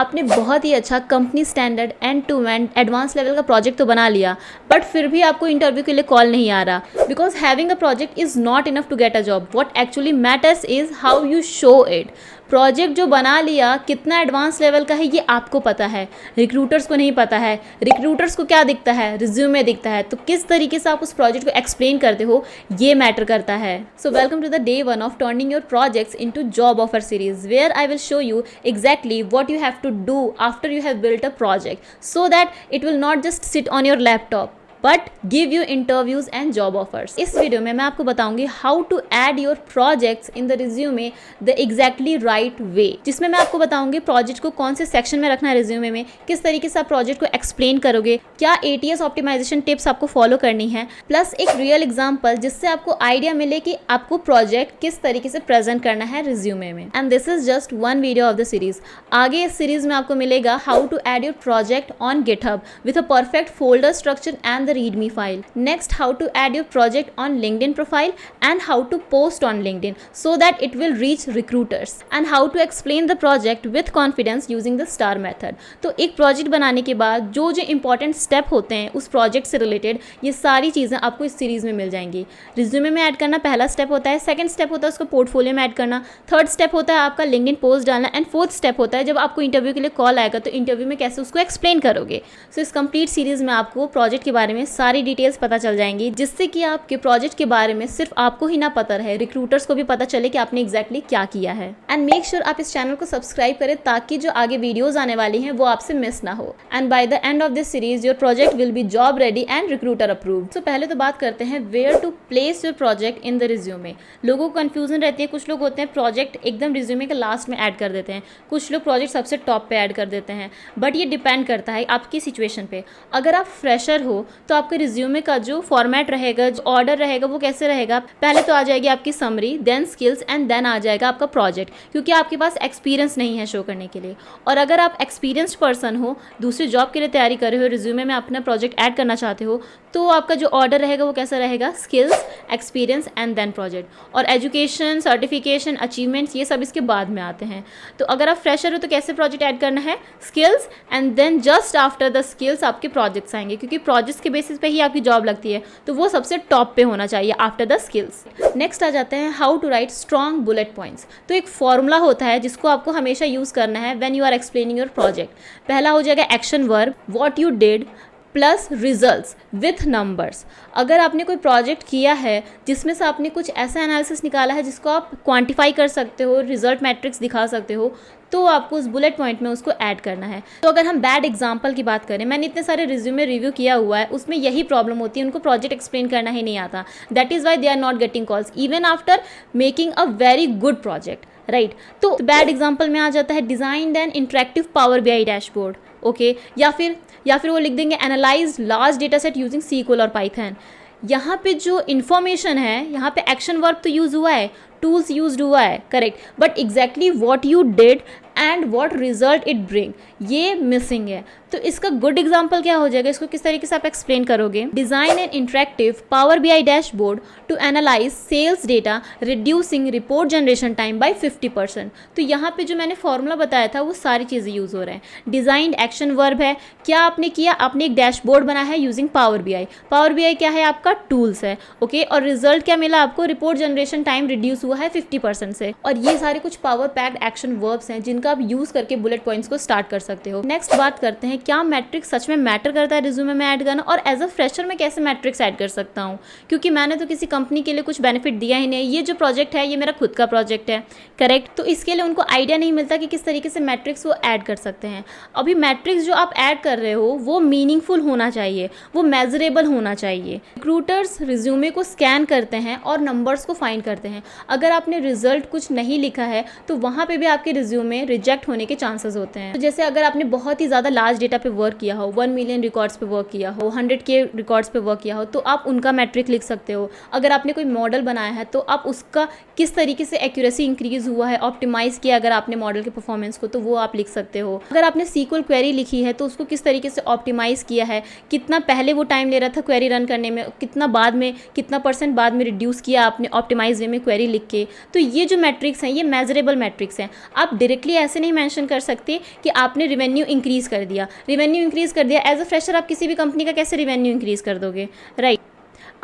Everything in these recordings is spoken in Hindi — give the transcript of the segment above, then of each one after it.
आपने बहुत ही अच्छा company standard end to end advance level का प्रोजेक्ट तो बना लिया, बट फिर भी आपको इंटरव्यू के लिए कॉल नहीं आ रहा, because having a project is not enough to get a job. What actually matters is how you show it. Project जो बना लिया कितना एडवांस लेवल का है ये आपको पता है, रिक्रूटर्स को नहीं पता है. रिक्रूटर्स को क्या दिखता है, रिज्यूमे दिखता है. तो किस तरीके से आप उस प्रोजेक्ट को एक्सप्लेन करते हो ये मैटर करता है. So welcome to the day 1 of turning your projects into job offer series, where I will show you exactly what you have to do after you have built a project, so that it will not just sit on your laptop but give you interviews and job offers. इस वीडियो में मैं आपको बताऊंगी how to add your projects in the resume the exactly right way, जिसमें मैं आपको बताऊंगी प्रोजेक्ट को कौन से सेक्शन में रखना है रिज्यूमे में, किस तरीके से आप प्रोजेक्ट को एक्सप्लेन करोगे, क्या ATS ऑप्टिमाइजेशन टिप्स आपको फॉलो करनी है, प्लस एक रियल एग्जाम्पल जिससे आपको आइडिया मिले कि आपको प्रोजेक्ट किस तरीके से प्रेजेंट करना है रिज्यूमे में. And this is just one video of the series. आगे इस सीरीज में आपको मिलेगा how to add your project on GitHub with a perfect folder structure and readme file. Next, how to add your project on LinkedIn profile and how to post on LinkedIn so that it will reach recruiters, and how to explain the project with confidence using the STAR method. तो एक प्रोजेक्ट बनाने के बाद जो जो इंपॉर्टेंट स्टेप होते हैं उस प्रोजेक्ट से रिलेटेड, ये सारी चीज़ें आपको इस सीरीज में मिल जाएंगी. रिज्यूमे में ऐड करना पहला स्टेप होता है, सेकंड स्टेप होता है उसको पोर्टफोलियो में ऐड करना, थर्ड स्टेप होता है आपका लिंक्डइन पोस्ट डालना, एंड फोर्थ स्टेप होता है जब आपको इंटरव्यू के लिए कॉल आएगा तो इंटरव्यू में कैसे उसको एक्सप्लेन करोगे. सो इस कंप्लीट सीरीज में आपको प्रोजेक्ट के बारे में सारी डिटेल्स पता चल जाएंगी, जिससे कि आपके प्रोजेक्ट के बारे में सिर्फ आपको ही ना पता रहे, रिक्रूटर्स को भी पता चले कि आपने एग्जैक्टली क्या किया है. एंड मेक श्योर आप इस चैनल को सब्सक्राइब करें ताकि जो आगे वीडियोस आने वाली हैं वो आपसे मिस ना हो. And by the end of this series your project will be job ready and recruiter approved. So पहले तो बात करते हैं where to place your project in the resume. लोगों को कंफ्यूजन रहती है, कुछ लोग होते हैं प्रोजेक्ट एकदम रिज्यूमे के लास्ट में ऐड कर देते हैं, कुछ लोग प्रोजेक्ट सबसे टॉप पे ऐड कर देते हैं, बट ये डिपेंड करता है आपकी सिचुएशन पे. अगर आप फ्रेशर हो तो आपके रिज्यूमे का जो फॉर्मेट रहेगा, जो ऑर्डर रहेगा वो कैसे रहेगा, पहले तो आ जाएगी आपकी summary, then skills and then आ जाएगा आपका प्रोजेक्ट, क्योंकि आपके पास एक्सपीरियंस नहीं है शो करने के लिए. और अगर आप एक्सपीरियंस्ड पर्सन हो, दूसरी जॉब के लिए तैयारी कर रहे हो, रिज्यूमे में अपना प्रोजेक्ट ऐड करना चाहते हो, तो आपका जो ऑर्डर रहेगा वो कैसा रहेगा, skills, experience and then project. और एजुकेशन, सर्टिफिकेशन, अचीवमेंट्स ये सब इसके बाद में आते हैं. तो अगर आप फ्रेशर हो तो कैसे प्रोजेक्ट ऐड करना है, skills, and then just after the skills आपके प्रोजेक्ट्स आएंगे, क्योंकि प्रोजेक्ट्स के बेसिस पे ही आपकी जॉब लगती है, तो वो सबसे टॉप पे होना चाहिए आफ्टर द स्किल्स. नेक्स्ट आ जाते हैं how to write strong bullet points. तो एक फॉर्मूला होता है जिसको आपको हमेशा यूज़ करना है when you are explaining your project. पहला हो जाएगा action verb, what you did plus results with numbers. अगर आपने कोई प्रोजेक्ट किया है जिसमें से आपने कुछ ऐसा एनालिसिस निकाला है जिसको आप क्वांटिफाई कर सकते हो, रिजल्ट मैट्रिक्स दिखा सकते हो, तो आपको उस बुलेट पॉइंट में उसको ऐड करना है. तो अगर हम बैड एग्जांपल की बात करें, मैंने इतने सारे रिज्यूमे रिव्यू किया हुआ है, उसमें यही प्रॉब्लम होती है, उनको प्रोजेक्ट एक्सप्लेन करना ही नहीं आता. That is why they are not getting calls even after making a very good project, right. तो बैड एग्जाम्पल में आ जाता है design and interactive power BI dashboard, okay, या फिर वो लिख देंगे analyse large data set using SQL और पाइथन. यहाँ पे जो इन्फॉर्मेशन है, यहाँ पे एक्शन वर्ब तो यूज़ हुआ है, टूल्स यूज्ड हुआ है, correct, but exactly what you did and what result it bring, ये मिसिंग है. तो इसका गुड एग्जाम्पल क्या हो जाएगा, इसको किस तरीके से आप एक्सप्लेन करोगे, design and interactive power BI dashboard to analyse sales data reducing report generation time by 50%. तो यहाँ पे जो मैंने फॉर्मूला बताया था वो सारी चीज़ें यूज़ हो रहे हैं. डिज़ाइन एक्शन वर्ब है, क्या आपने किया, आपने एक डैशबोर्ड बना है using power BI. Power BI क्या है, आपका टूल्स है, ओके, और रिजल्ट क्या मिला आपको, रिपोर्ट जनरेशन टाइम रिड्यूस हुआ है 50% से. और ये सारे कुछ पावर पैक्ड एक्शन वर्ब्स हैं जिनका आप यूज़ करके बुलेट पॉइंट्स को स्टार्ट कर सकते हो. नेक्स्ट बात करते हैं क्या मैट्रिक्स सच में मैटर करता है रिज्यूमे में ऐड करना, और एज अ फ्रेशर मैं कैसे मैट्रिक्स ऐड कर सकता हूँ, क्योंकि मैंने तो किसी कंपनी के लिए कुछ बेनिफिट दिया ही नहीं. ये जो प्रोजेक्ट है ये मेरा खुद का प्रोजेक्ट है, करेक्ट. तो इसके लिए उनको आइडिया नहीं मिलता कि किस तरीके से मैट्रिक्स वो ऐड कर सकते हैं. अभी मैट्रिक्स जो आप ऐड कर रहे हो वो मीनिंगफुल होना चाहिए, वो मेजरेबल होना चाहिए. रिक्रूटर्स रिज्यूमे को स्कैन करते हैं और नंबर्स को फाइंड करते हैं. अगर आपने रिजल्ट कुछ नहीं लिखा है तो वहाँ पे भी आपके रिज्यूमे रिजेक्ट होने के चांसेस होते हैं. तो जैसे अगर आपने बहुत ही ज़्यादा लार्ज डेटा पे वर्क किया हो, 1 मिलियन रिकॉर्ड्स पे वर्क किया हो, 100K रिकॉर्ड्स पे वर्क किया हो, तो आप उनका मैट्रिक लिख सकते हो. अगर आपने कोई मॉडल बनाया है तो आप उसका किस तरीके से एक्यूरेसी इंक्रीज हुआ है, ऑप्टिमाइज किया अगर आपने मॉडल के परफॉर्मेंस को, तो वो आप लिख सकते हो. अगर आपने SQL क्वेरी लिखी है तो उसको किस तरीके से ऑप्टिमाइज किया है, कितना पहले वो टाइम ले रहा था क्वेरी रन करने में, कितना बाद में, कितना % बाद में रिड्यूस किया आपने ऑप्टिमाइज वे में क्वेरी लिख के. तो ये जो मैट्रिक्स हैं ये मेजरेबल मैट्रिक्स हैं. आप डायरेक्टली ऐसे नहीं मेंशन कर सकते कि आपने रिवेन्यू इंक्रीज़ कर दिया। रिवेन्यू इंक्रीज़ कर दिया, एज अ फ्रेशर आप किसी भी कंपनी का कैसे रिवेन्यू इंक्रीज़ कर दोगे, राइट।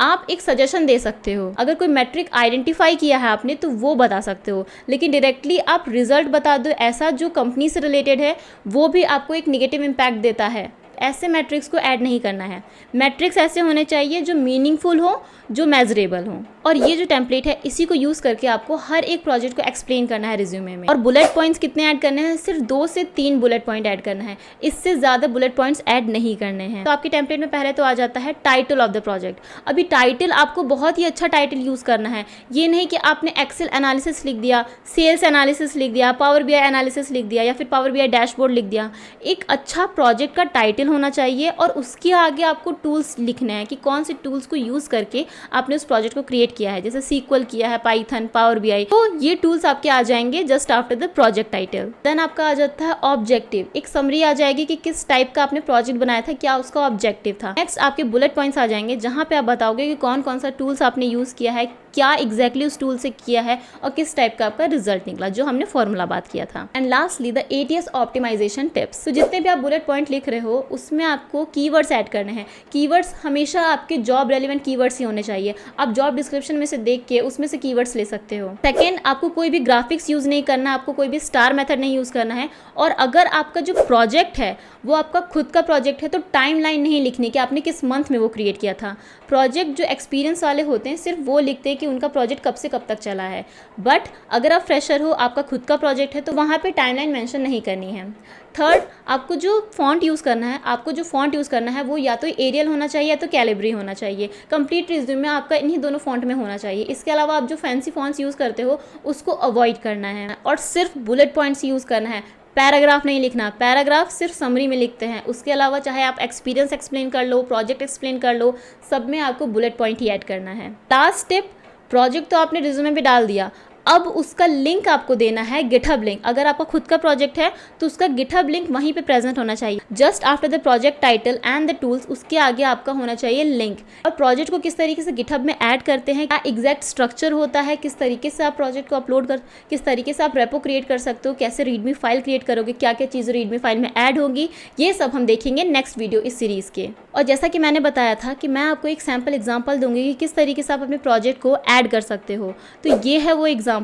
आप एक सजेशन दे सकते हो, अगर कोई मैट्रिक आइडेंटिफाई किया है आपने तो वो बता सकते हो, लेकिन डायरेक्टली आप रिजल्ट बता दो ऐसा जो कंपनी से रिलेटेड है, वो भी आपको एक नेगेटिव इम्पैक्ट देता है। ऐसे मैट्रिक्स को ऐड नहीं करना है। मैट्रिक्स ऐसे होने चाहिए जो मीनिंगफुल हो, जो मेजरेबल हो। और ये जो टेम्पलेट है इसी को यूज़ करके आपको हर एक प्रोजेक्ट को एक्सप्लेन करना है रिज्यूमे में। और बुलेट पॉइंट्स कितने ऐड करने हैं, सिर्फ 2 से 3 बुलेट पॉइंट ऐड करना है, इससे ज़्यादा बुलेट पॉइंट्स ऐड नहीं करने हैं। तो आपके टेम्पलेट में पहले तो आ जाता है टाइटल ऑफ द प्रोजेक्ट। अभी टाइटल आपको बहुत ही अच्छा टाइटल यूज़ करना है। ये नहीं कि आपने एक्सेल एनालिसिस लिख दिया, सेल्स एनालिसिस लिख दिया, पावर बीआई एनालिसिस लिख दिया या फिर पावर बीआई डैशबोर्ड लिख दिया। एक अच्छा प्रोजेक्ट का टाइटल होना चाहिए और उसके आगे आपको टूल्स लिखने हैं कि कौन से टूल्स को यूज़ करके आपने उस प्रोजेक्ट को क्रिएट किया है, जैसे सीक्वल किया है, पाइथन, पावर बीआई। तो ये टूल्स आपके आ जाएंगे just after the project title. Then आपका आ जाता है ऑब्जेक्टिव, एक समरी आ जाएगी कि किस टाइप का आपने प्रोजेक्ट बनाया था, क्या उसका ऑब्जेक्टिव था। नेक्स्ट आपके बुलेट पॉइंट्स आ जाएंगे जहां पे आप बताओगे कि कौन कौन सा टूल्स आपने यूज़ किया है, क्या एग्जैक्टली उस टूल से किया है और किस टाइप का आपका रिजल्ट निकला, जो हमने फॉर्मूला बात किया था। And lastly the ATS optimisation tips. तो जितने भी आप बुलेट पॉइंट लिख रहे हो उसमें आपको कीवर्ड्स ऐड करने हैं। कीवर्ड्स हमेशा आपके जॉब रेलिवेंट कीवर्ड्स ही होने चाहिए। आप जॉब डिस्क्रिप्शन में से देख के उसमें से कीवर्ड्स ले सकते हो। सेकेंड, आपको कोई भी ग्राफिक्स यूज़ नहीं करना, आपको कोई भी स्टार मेथड नहीं यूज़ करना है। और अगर आपका जो प्रोजेक्ट है वो आपका खुद का प्रोजेक्ट है तो टाइमलाइन नहीं लिखनी कि आपने किस मंथ में वो क्रिएट किया था। प्रोजेक्ट जो एक्सपीरियंस वाले होते हैं सिर्फ वो लिखते हैं कि उनका प्रोजेक्ट कब से कब तक चला है। बट अगर आप फ्रेशर हो, आपका खुद का प्रोजेक्ट है, तो वहाँ पे टाइमलाइन मेंशन नहीं करनी है। थर्ड, आपको जो फॉन्ट यूज़ करना है वो या तो एरियल होना चाहिए या तो कैलिब्री होना चाहिए। कंप्लीट रिज्यूम में आपका इन्हीं दोनों फॉन्ट में होना चाहिए। इसके अलावा आप जो फैंसी फॉन्ट्स यूज़ करते हो उसको अवॉइड करना है और सिर्फ बुलेट पॉइंट्स यूज़ करना है। पैराग्राफ नहीं लिखना, पैराग्राफ सिर्फ समरी में लिखते हैं। उसके अलावा चाहे आप एक्सपीरियंस एक्सप्लेन कर लो, प्रोजेक्ट एक्सप्लेन कर लो, सब में आपको बुलेट पॉइंट ही ऐड करना है। लास्ट टिप, प्रोजेक्ट तो आपने रिज्यूमे पे डाल दिया, अब उसका लिंक आपको देना है, गिटहब लिंक। अगर आपका खुद का प्रोजेक्ट है तो उसका गिटहब लिंक वहीं पे प्रेजेंट होना चाहिए। Just after the project title and the tools, उसके आगे आपका होना चाहिए लिंक। और प्रोजेक्ट को किस तरीके से गिटहब में ऐड करते हैं, क्या एग्जैक्ट स्ट्रक्चर होता है, किस तरीके से आप प्रोजेक्ट को अपलोड कर, किस तरीके से आप रेपो क्रिएट कर सकते हो, कैसे रीडमी फाइल क्रिएट करोगे, क्या क्या चीज़ें रीडमी फाइल में ऐड होंगी, ये सब हम देखेंगे नेक्स्ट वीडियो इस सीरीज़ के। और जैसा कि मैंने बताया था कि मैं आपको एक सैम्पल एग्जाम्पल दूंगी कि किस तरीके से आप अपने प्रोजेक्ट को ऐड कर सकते हो। तो ये है वो एग्जाम्पल।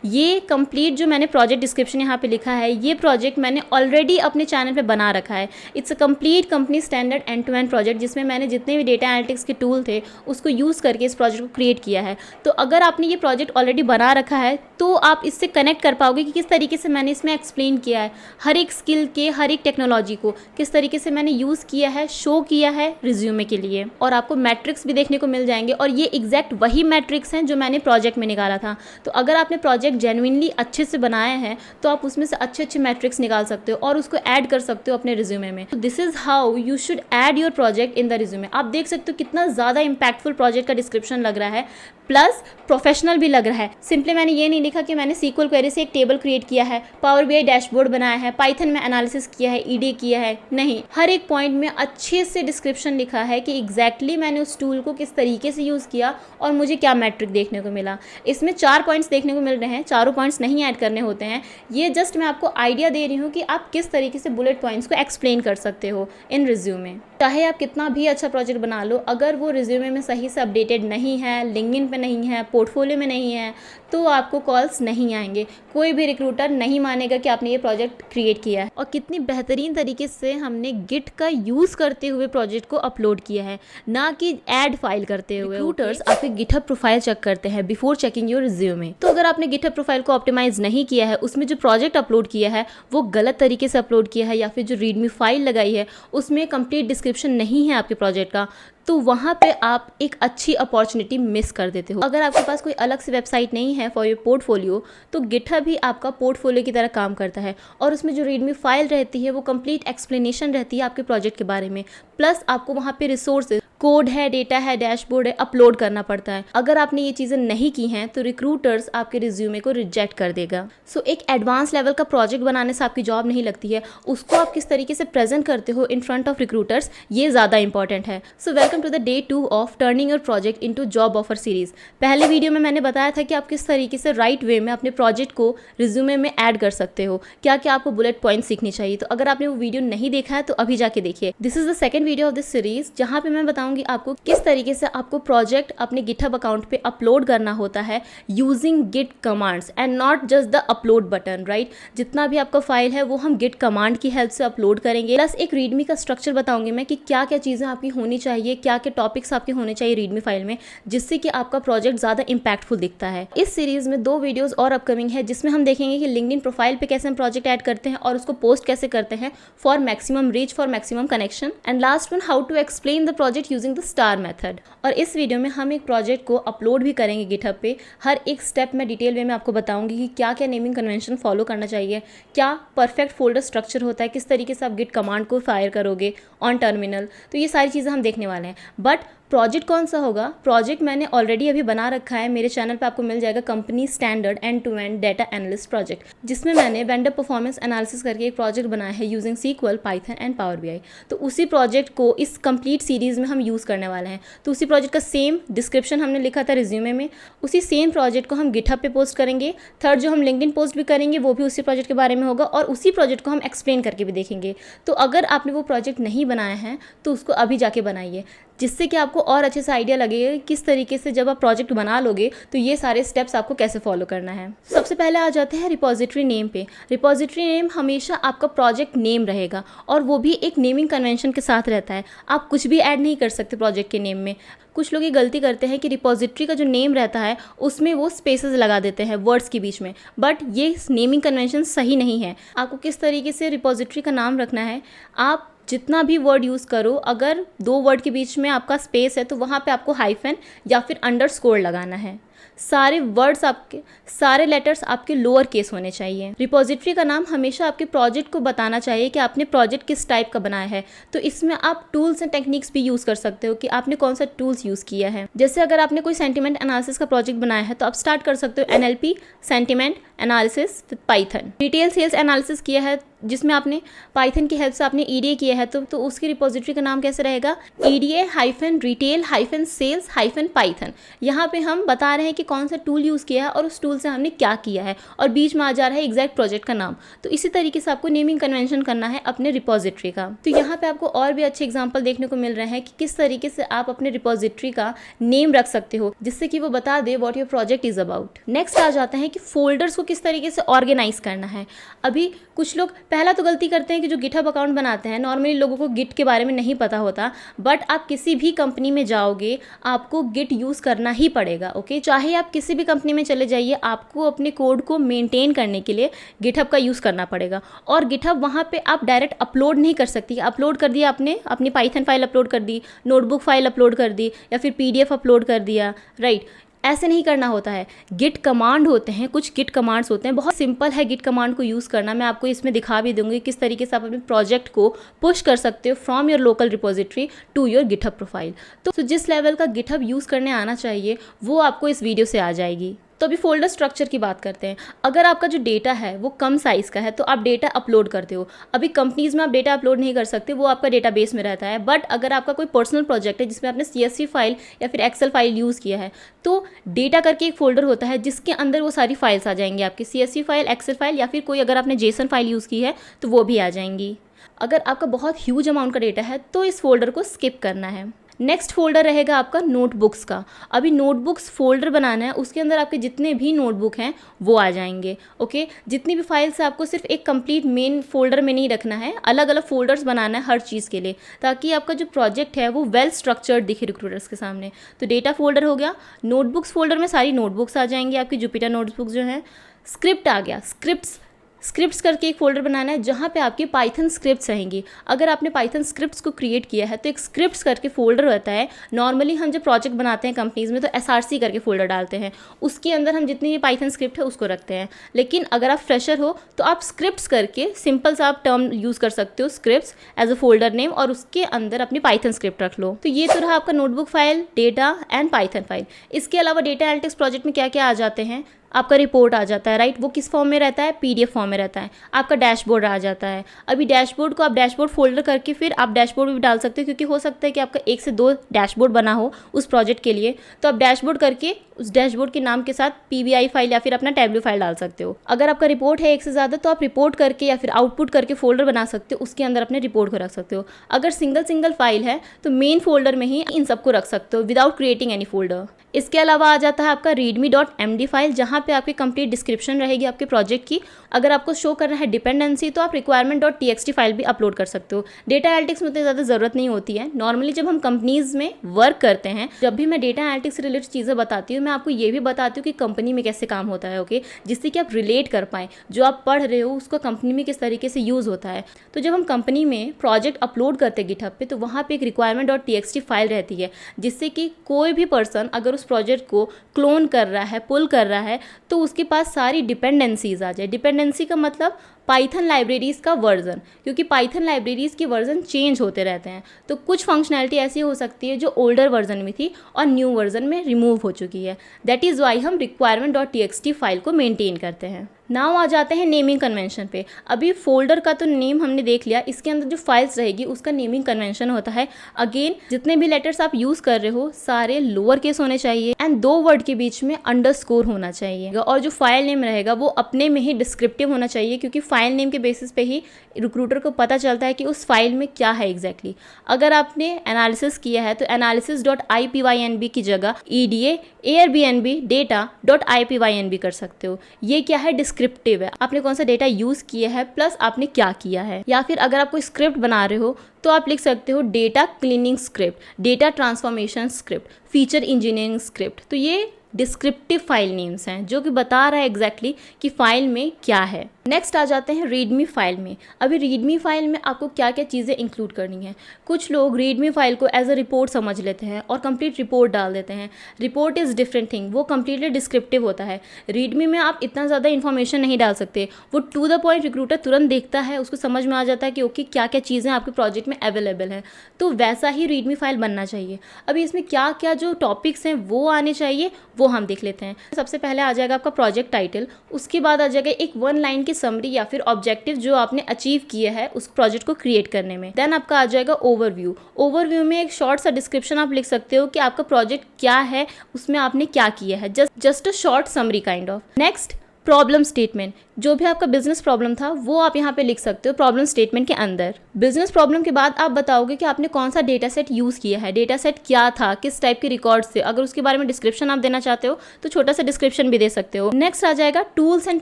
ये कंप्लीट जो मैंने प्रोजेक्ट डिस्क्रिप्शन यहाँ पे लिखा है, ये प्रोजेक्ट मैंने ऑलरेडी अपने चैनल पे बना रखा है। It's a complete company standard end to end project, जिसमें मैंने जितने भी डेटा एनालिटिक्स के टूल थे उसको यूज़ करके इस प्रोजेक्ट को क्रिएट किया है। तो अगर आपने ये प्रोजेक्ट ऑलरेडी बना रखा है तो आप इससे कनेक्ट कर पाओगे कि किस तरीके से मैंने इसमें एक्सप्लेन किया है, हर एक स्किल के, हर एक टेक्नोलॉजी को किस तरीके से मैंने यूज़ किया है, शो किया है रिज्यूमे के लिए। और आपको मैट्रिक्स भी देखने को मिल जाएंगे और ये एग्जैक्ट वही मैट्रिक्स हैं जो मैंने प्रोजेक्ट में निकाला था। तो अगर आपने प्रोजेक्ट जेन्युइनली अच्छे से बनाया है तो आप उसमें से अच्छे अच्छे मैट्रिक्स निकाल सकते हो और उसको ऐड कर सकते हो अपने रिज्यूमे में। तो this is how you should add your project in the resume. आप देख सकते हो कितना ज़्यादा इंपैक्टफुल प्रोजेक्ट का डिस्क्रिप्शन लग रहा है, प्लस प्रोफेशनल भी लग रहा है। सिंपली मैंने ये नहीं लिखा कि मैंने सीक्वल क्वेरी से एक टेबल क्रिएट किया है, पावर बीआई डैशबोर्ड बनाया है, पाइथन में एनालिसिस किया है, ईडी किया है। नहीं, हर एक पॉइंट में अच्छे से डिस्क्रिप्शन लिखा है कि एग्जैक्टली मैंने उस टूल को किस तरीके से यूज़ किया और मुझे क्या मैट्रिक देखने को मिला। इसमें 4 पॉइंट्स देखने को मिल रहे हैं, चारों पॉइंट्स नहीं ऐड करने होते हैं। ये जस्ट मैं आपको आइडिया दे रही हूँ कि आप किस तरीके से बुलेट पॉइंट्स को एक्सप्लेन कर सकते हो इन रिज्यूमे। चाहे आप कितना भी अच्छा प्रोजेक्ट बना लो, अगर वो रिज्यूमे में सही से अपडेटेड नहीं है, लिंक्डइन पे नहीं है, पोर्टफोलियो में नहीं है, तो आपको कॉल्स नहीं आएंगे। कोई भी रिक्रूटर नहीं मानेगा कि आपने ये प्रोजेक्ट क्रिएट किया है। और कितनी बेहतरीन तरीके से हमने गिट का यूज़ करते हुए प्रोजेक्ट को अपलोड किया है, ना कि ऐड फाइल करते हुए। रिक्रूटर्स आपके गिटहब प्रोफाइल चेक करते हैं बिफोर चेकिंग योर रिज्यूमे। तो अगर आपने गिटहब प्रोफाइल को ऑप्टिमाइज नहीं किया है, उसमें जो प्रोजेक्ट अपलोड किया है वो गलत तरीके से अपलोड किया है, या फिर जो रीडमी फाइल लगाई है उसमें कंप्लीट डिस्क्रिप्शन नहीं है आपके प्रोजेक्ट का, तो वहाँ पे आप एक अच्छी अपॉर्चुनिटी मिस कर देते हो। अगर आपके पास कोई अलग से वेबसाइट नहीं है फॉर योर पोर्टफोलियो, तो गिटहब भी आपका पोर्टफोलियो की तरह काम करता है और उसमें जो रीडमी फाइल रहती है वो कंप्लीट एक्सप्लेनेशन रहती है आपके प्रोजेक्ट के बारे में। प्लस आपको वहाँ पे रिसोर्सेज, कोड है, डेटा है, डैशबोर्ड है, अपलोड करना पड़ता है। अगर आपने ये चीज़ें नहीं की हैं तो रिक्रूटर्स आपके रिज्यूमे को रिजेक्ट कर देगा। सो एक एडवांस लेवल का प्रोजेक्ट बनाने से आपकी जॉब नहीं लगती है, उसको आप किस तरीके से प्रेजेंट करते हो इन फ्रंट ऑफ रिक्रूटर्स, ये ज़्यादा इंपॉर्टेंट है। So welcome to the day 2 of turning your project into job offer series. पहले वीडियो में मैंने बताया था कि आप किस तरीके से राइट वे में अपने प्रोजेक्ट को रिज्यूमे में ऐड कर सकते हो, क्या क्या आपको बुलेट पॉइंट सीखनी चाहिए। तो अगर आपने वो वीडियो नहीं देखा है तो अभी जाके देखिए। This is the second video of this series, जहाँ पे मैं बताऊंगी आपको किस तरीके से आपको प्रोजेक्ट अपने गिटहब अकाउंट पे अपलोड करना होता है using git commands and not just the upload button, right. जितना भी आपका फाइल है वो हम गिट कमांड की हेल्प से अपलोड करेंगे। प्लस एक रीडमी का स्ट्रक्चर बताऊंगी मैं कि क्या क्या चीज़ें आपकी होनी चाहिए, क्या क्या टॉपिक्स आपके होने चाहिए रीडमी फाइल में, जिससे कि आपका प्रोजेक्ट ज़्यादा इंपैक्टफुल दिखता है। इस सीरीज में 2 वीडियोस और अपकमिंग है, जिसमें हम देखेंगे कि लिंक्डइन प्रोफाइल पे कैसे हम प्रोजेक्ट ऐड करते हैं और उसको पोस्ट कैसे करते हैं for maximum reach, for maximum connection. And last one, how to explain the project using the STAR method. और इस वीडियो में हम एक प्रोजेक्ट को अपलोड भी करेंगे गिटहब पे। हर एक स्टेप में डिटेल वे में आपको बताऊंगी कि क्या क्या नेमिंग कन्वेंशन फॉलो करना चाहिए, क्या परफेक्ट फोल्डर स्ट्रक्चर होता है, किस तरीके से आप गिट कमांड को फायर करोगे ऑन टर्मिनल। तो ये सारी चीज़ें हम देखने वाले हैं। बट प्रोजेक्ट कौन सा होगा, प्रोजेक्ट मैंने ऑलरेडी अभी बना रखा है, मेरे चैनल पे आपको मिल जाएगा company standard end to end data analyst project, जिसमें मैंने वेंडर परफॉर्मेंस एनालिसिस करके एक प्रोजेक्ट बनाया है using SQL, Python and power BI। तो उसी प्रोजेक्ट को इस कंप्लीट सीरीज में हम यूज़ करने वाले हैं। तो उसी प्रोजेक्ट का सेम डिस्क्रिप्शन हमने लिखा था रिज्यूमे में, उसी सेम प्रोजेक्ट को हम गिटहब पे पोस्ट करेंगे। थर्ड, जो हम लिंक्डइन पोस्ट भी करेंगे वो भी उसी प्रोजेक्ट के बारे में होगा, और उसी प्रोजेक्ट को हम एक्सप्लेन करके भी देखेंगे। तो अगर आपने वो प्रोजेक्ट नहीं बनाया है तो उसको अभी जाके बनाइए, जिससे कि आपको और अच्छे से आइडिया लगेगा कि किस तरीके से जब आप प्रोजेक्ट बना लोगे तो ये सारे स्टेप्स आपको कैसे फॉलो करना है। सबसे पहले आ जाते हैं रिपोजिटरी नेम पे। रिपोजिटरी नेम हमेशा आपका प्रोजेक्ट नेम रहेगा, और वो भी एक नेमिंग कन्वेंशन के साथ रहता है। आप कुछ भी ऐड नहीं कर सकते प्रोजेक्ट के नेम में। कुछ लोग ये गलती करते हैं कि रिपोजिटरी का जो नेम रहता है उसमें वो स्पेसेस लगा देते हैं वर्ड्स के बीच में, बट ये नेमिंग कन्वेंशन सही नहीं है। आपको किस तरीके से रिपोजिटरी का नाम रखना है, आप जितना भी वर्ड यूज़ करो, अगर 2 वर्ड के बीच में आपका स्पेस है तो वहाँ पे आपको हाइफन या फिर अंडरस्कोर लगाना है। सारे वर्ड्स आपके, सारे लेटर्स आपके लोअर केस होने चाहिए। रिपोजिटरी का नाम हमेशा आपके प्रोजेक्ट को बताना चाहिए कि आपने प्रोजेक्ट किस टाइप का बनाया है। तो इसमें आप टूल्स एंड टेक्निक्स भी यूज़ कर सकते हो कि आपने कौन सा टूल्स यूज़ किया है। जैसे अगर आपने कोई सेंटिमेंट एनालिसिस का प्रोजेक्ट बनाया है तो आप स्टार्ट कर सकते हो NLP sentiment analysis with Python. Retail sales analysis किया है जिसमें आपने पाइथन की हेल्प से आपने EDA किया है, तो उसकी रिपोजिटरी का नाम कैसे रहेगा, EDA-retail-sales-python। यहाँ पे हम बता रहे हैं कि कौन सा टूल यूज़ किया है और उस टूल से हमने क्या किया है, और बीच में आ जा रहा है एग्जैक्ट प्रोजेक्ट का नाम। तो इसी तरीके से आपको नेमिंग कन्वेंशन करना है अपने रिपोजिटरी का। तो यहाँ पे आपको और भी अच्छे एग्जाम्पल देखने को मिल रहे हैं कि किस तरीके से आप अपने रिपोजिटरी का नेम रख सकते हो, जिससे कि वो बता दे what your project is about. Next आ जाता है कि फोल्डर्स को किस तरीके से ऑर्गेनाइज करना है। अभी कुछ लोग पहला तो गलती करते हैं कि जो गिटहब अकाउंट बनाते हैं, नॉर्मली लोगों को गिट के बारे में नहीं पता होता, बट आप किसी भी कंपनी में जाओगे आपको गिट यूज़ करना ही पड़ेगा। ओके, चाहे आप किसी भी कंपनी में चले जाइए, आपको अपने कोड को मेंटेन करने के लिए गिटहब का यूज़ करना पड़ेगा। और गिटहब वहाँ पे आप डायरेक्ट अपलोड नहीं कर सकती। अपलोड कर दिया आपने, अपनी पाइथन फाइल अपलोड कर दी, नोटबुक फाइल अपलोड कर दी, या फिर PDF अपलोड कर दिया, राइट। ऐसे नहीं करना होता है। गिट कमांड होते हैं, कुछ गिट कमांड्स होते हैं, बहुत सिंपल है गिट कमांड को यूज़ करना। मैं आपको इसमें दिखा भी दूंगी किस तरीके से आप अपने प्रोजेक्ट को पुश कर सकते हो from your local repository to your GitHub profile. तो जिस लेवल का गिटहब यूज़ करने आना चाहिए वो आपको इस वीडियो से आ जाएगी। तो अभी फोल्डर स्ट्रक्चर की बात करते हैं। अगर आपका जो डेटा है वो कम साइज़ का है तो आप डेटा अपलोड करते हो। अभी कंपनीज़ में आप डेटा अपलोड नहीं कर सकते, वो आपका डेटाबेस में रहता है। बट अगर आपका कोई पर्सनल प्रोजेक्ट है जिसमें आपने CSV फाइल या फिर एक्सेल फाइल यूज़ किया है, तो डेटा करके एक फोल्डर होता है जिसके अंदर वो सारी फाइल्स आ जाएंगी, आपकी CSV फाइल, एक्सेल फाइल, या फिर कोई अगर आपने JSON फाइल यूज़ की है तो वो भी आ जाएंगी। अगर आपका बहुत ह्यूज अमाउंट का डेटा है तो इस फोल्डर को स्किप करना है। नेक्स्ट फोल्डर रहेगा आपका नोटबुक्स का। अभी नोटबुक्स फोल्डर बनाना है, उसके अंदर आपके जितने भी नोटबुक हैं वो आ जाएंगे। ओके, जितनी भी फाइल्स है आपको सिर्फ एक कंप्लीट मेन फोल्डर में नहीं रखना है, अलग अलग फोल्डर्स बनाना है हर चीज़ के लिए, ताकि आपका जो प्रोजेक्ट है वो वेल स्ट्रक्चर्ड दिखे रिक्रूटर्स के सामने। तो डेटा फोल्डर हो गया, नोटबुक्स फोल्डर में सारी नोटबुक्स आ जाएंगी आपकी, जुपिटर नोटबुक्स जो है। स्क्रिप्ट आ गया, स्क्रिप्ट्स स्क्रिप्ट्स करके एक फोल्डर बनाना है जहाँ पे आपकी पाइथन स्क्रिप्ट्स रहेंगी। अगर आपने पाइथन स्क्रिप्ट्स को क्रिएट किया है तो एक स्क्रिप्ट्स करके फोल्डर रहता है। नॉर्मली हम जब प्रोजेक्ट बनाते हैं कंपनीज में तो SRC करके फोल्डर डालते हैं, उसके अंदर हम जितनी भी पाइथन स्क्रिप्ट है उसको रखते हैं। लेकिन अगर आप फ्रेशर हो तो आप स्क्रिप्ट्स करके सिंपल सा आप टर्म यूज़ कर सकते हो, scripts as a folder name, और उसके अंदर अपनी पाइथन स्क्रिप्ट रख लो। तो ये तो रहा आपका notebook file, data and Python file. इसके अलावा डेटा एनालिटिक्स प्रोजेक्ट में क्या क्या आ जाते हैं, आपका रिपोर्ट आ जाता है, राइट। वो किस फॉर्म में रहता है, PDF फॉर्म में रहता है। आपका डैशबोर्ड आ जाता है। अभी डैशबोर्ड को आप डैशबोर्ड फोल्डर करके फिर आप डैशबोर्ड भी डाल सकते हो, क्योंकि हो सकता है कि आपका 1 से 2 डैशबोर्ड बना हो उस प्रोजेक्ट के लिए, तो आप डैशबोर्ड करके उस डैशबोर्ड के नाम के साथ PBI फाइल या फिर अपना टैब्लू फाइल डाल सकते हो। अगर आपका रिपोर्ट है 1 से ज़्यादा तो आप रिपोर्ट करके या फिर आउटपुट करके फोल्डर बना सकते हो, उसके अंदर अपने रिपोर्ट को रख सकते हो। अगर सिंगल फाइल है तो मेन फोल्डर में ही इन सबको रख सकते हो विदाउट क्रिएटिंग एनी फोल्डर। इसके अलावा आ जाता है आपका readme.md फाइल, जहाँ पे आपकी कंप्लीट डिस्क्रिप्शन रहेगी आपके प्रोजेक्ट की। अगर आपको शो करना है डिपेंडेंसी तो आप requirement.txt फाइल भी अपलोड कर सकते हो। डेटा एनालिटिक्स में उतनी ज़्यादा ज़रूरत नहीं होती है। नॉर्मली जब हम कंपनीज में वर्क करते हैं, जब भी मैं डेटा एनालिटिक्स से रिलेटेड चीज़ें बताती हूँ, मैं आपको ये भी बताती हूँ कि कंपनी में कैसे काम होता है, ओके, जिससे कि आप रिलेट कर पाएँ जो आप पढ़ रहे हो उसको कंपनी में किस तरीके से यूज़ होता है। तो जब हम कंपनी में प्रोजेक्ट अपलोड करते हैं गिटहब पे, तो वहाँ पे एक requirement.txt फाइल रहती है, जिससे कि कोई भी पर्सन अगर उस प्रोजेक्ट को क्लोन कर रहा है, पुल कर रहा है, तो उसके पास सारी डिपेंडेंसीज आ जाए। डिपेंडेंसी का मतलब पाइथन लाइब्रेरीज़ का वर्जन, क्योंकि पाइथन लाइब्रेरीज़ के वर्जन चेंज होते रहते हैं। तो कुछ फंक्शनैलिटी ऐसी हो सकती है जो ओल्डर वर्जन में थी और न्यू वर्जन में रिमूव हो चुकी है। दैट इज़ वाई हम requirement.txt फाइल को मेंटेन करते हैं। नाउ आ जाते हैं नेमिंग कन्वेंशन पे। अभी फोल्डर का तो नेम हमने देख लिया, इसके अंदर जो फाइल्स रहेगी उसका नेमिंग कन्वेंशन होता है। अगेन जितने भी लेटर्स आप यूज़ कर रहे हो सारे लोअर केस होने चाहिए एंड 2 वर्ड के बीच में अंडरस्कोर होना चाहिए, और जो फाइल नेम रहेगा वो अपने में ही डिस्क्रिप्टिव होना चाहिए, क्योंकि फाइल नेम के बेसिस पे ही रिक्रूटर को पता चलता है कि उस फाइल में क्या है एग्जैक्टली। अगर आपने एनालिसिस किया है तो analysis.ipynb की जगह EDA Airbnb data.ipynb कर सकते हो। ये क्या है, डिस्क्रिप्टिव है, आपने कौन सा डेटा यूज़ किया है प्लस आपने क्या किया है। या फिर अगर आप कोई स्क्रिप्ट बना रहे हो तो आप लिख सकते हो data cleaning script, data transformation script, feature engineering script. तो ये डिस्क्रिप्टिव फाइल नेम्स हैं जो कि बता रहा है एग्जैक्टली कि फाइल में क्या है। नेक्स्ट आ जाते हैं रीडमी फाइल में। अभी रीडमी फाइल में आपको क्या क्या चीज़ें इंक्लूड करनी है। कुछ लोग रीडमी फाइल को एज अ रिपोर्ट समझ लेते हैं और कंप्लीट रिपोर्ट डाल देते हैं। रिपोर्ट इज़ डिफरेंट थिंग, वो कंप्लीटली डिस्क्रिप्टिव होता है। रीडमी में आप इतना ज़्यादा इन्फॉर्मेशन नहीं डाल सकते, वो टू द पॉइंट रिक्रूटर तुरंत देखता है, उसको समझ में आ जाता है कि ओके क्या क्या चीज़ें आपके प्रोजेक्ट में अवेलेबल हैं। तो वैसा ही रीडमी फाइल बनना चाहिए। अभी इसमें क्या क्या जो टॉपिक्स हैं वो आने चाहिए, वो हम देख लेते हैं। सबसे पहले आ जाएगा आपका प्रोजेक्ट टाइटल, उसके बाद आ जाएगा एक 1 लाइन की समरी या फिर ऑब्जेक्टिव जो आपने अचीव किया है उस प्रोजेक्ट को क्रिएट करने में। देन आपका आ जाएगा ओवरव्यू। ओवरव्यू में एक शॉर्ट सा डिस्क्रिप्शन आप लिख सकते हो कि आपका प्रोजेक्ट क्या है, उसमें आपने क्या किया है, just a short summary kind of. Next problem statement, जो भी आपका बिजनेस प्रॉब्लम था वो आप यहाँ पे लिख सकते हो प्रॉब्लम स्टेटमेंट के अंदर। बिजनेस प्रॉब्लम के बाद आप बताओगे कि आपने कौन सा डेटा सेट यूज़ किया है, डेटा सेट क्या था, किस टाइप के रिकॉर्ड्स थे। अगर उसके बारे में डिस्क्रिप्शन आप देना चाहते हो तो छोटा सा डिस्क्रिप्शन भी दे सकते हो। नेक्स्ट आ जाएगा टूल्स एंड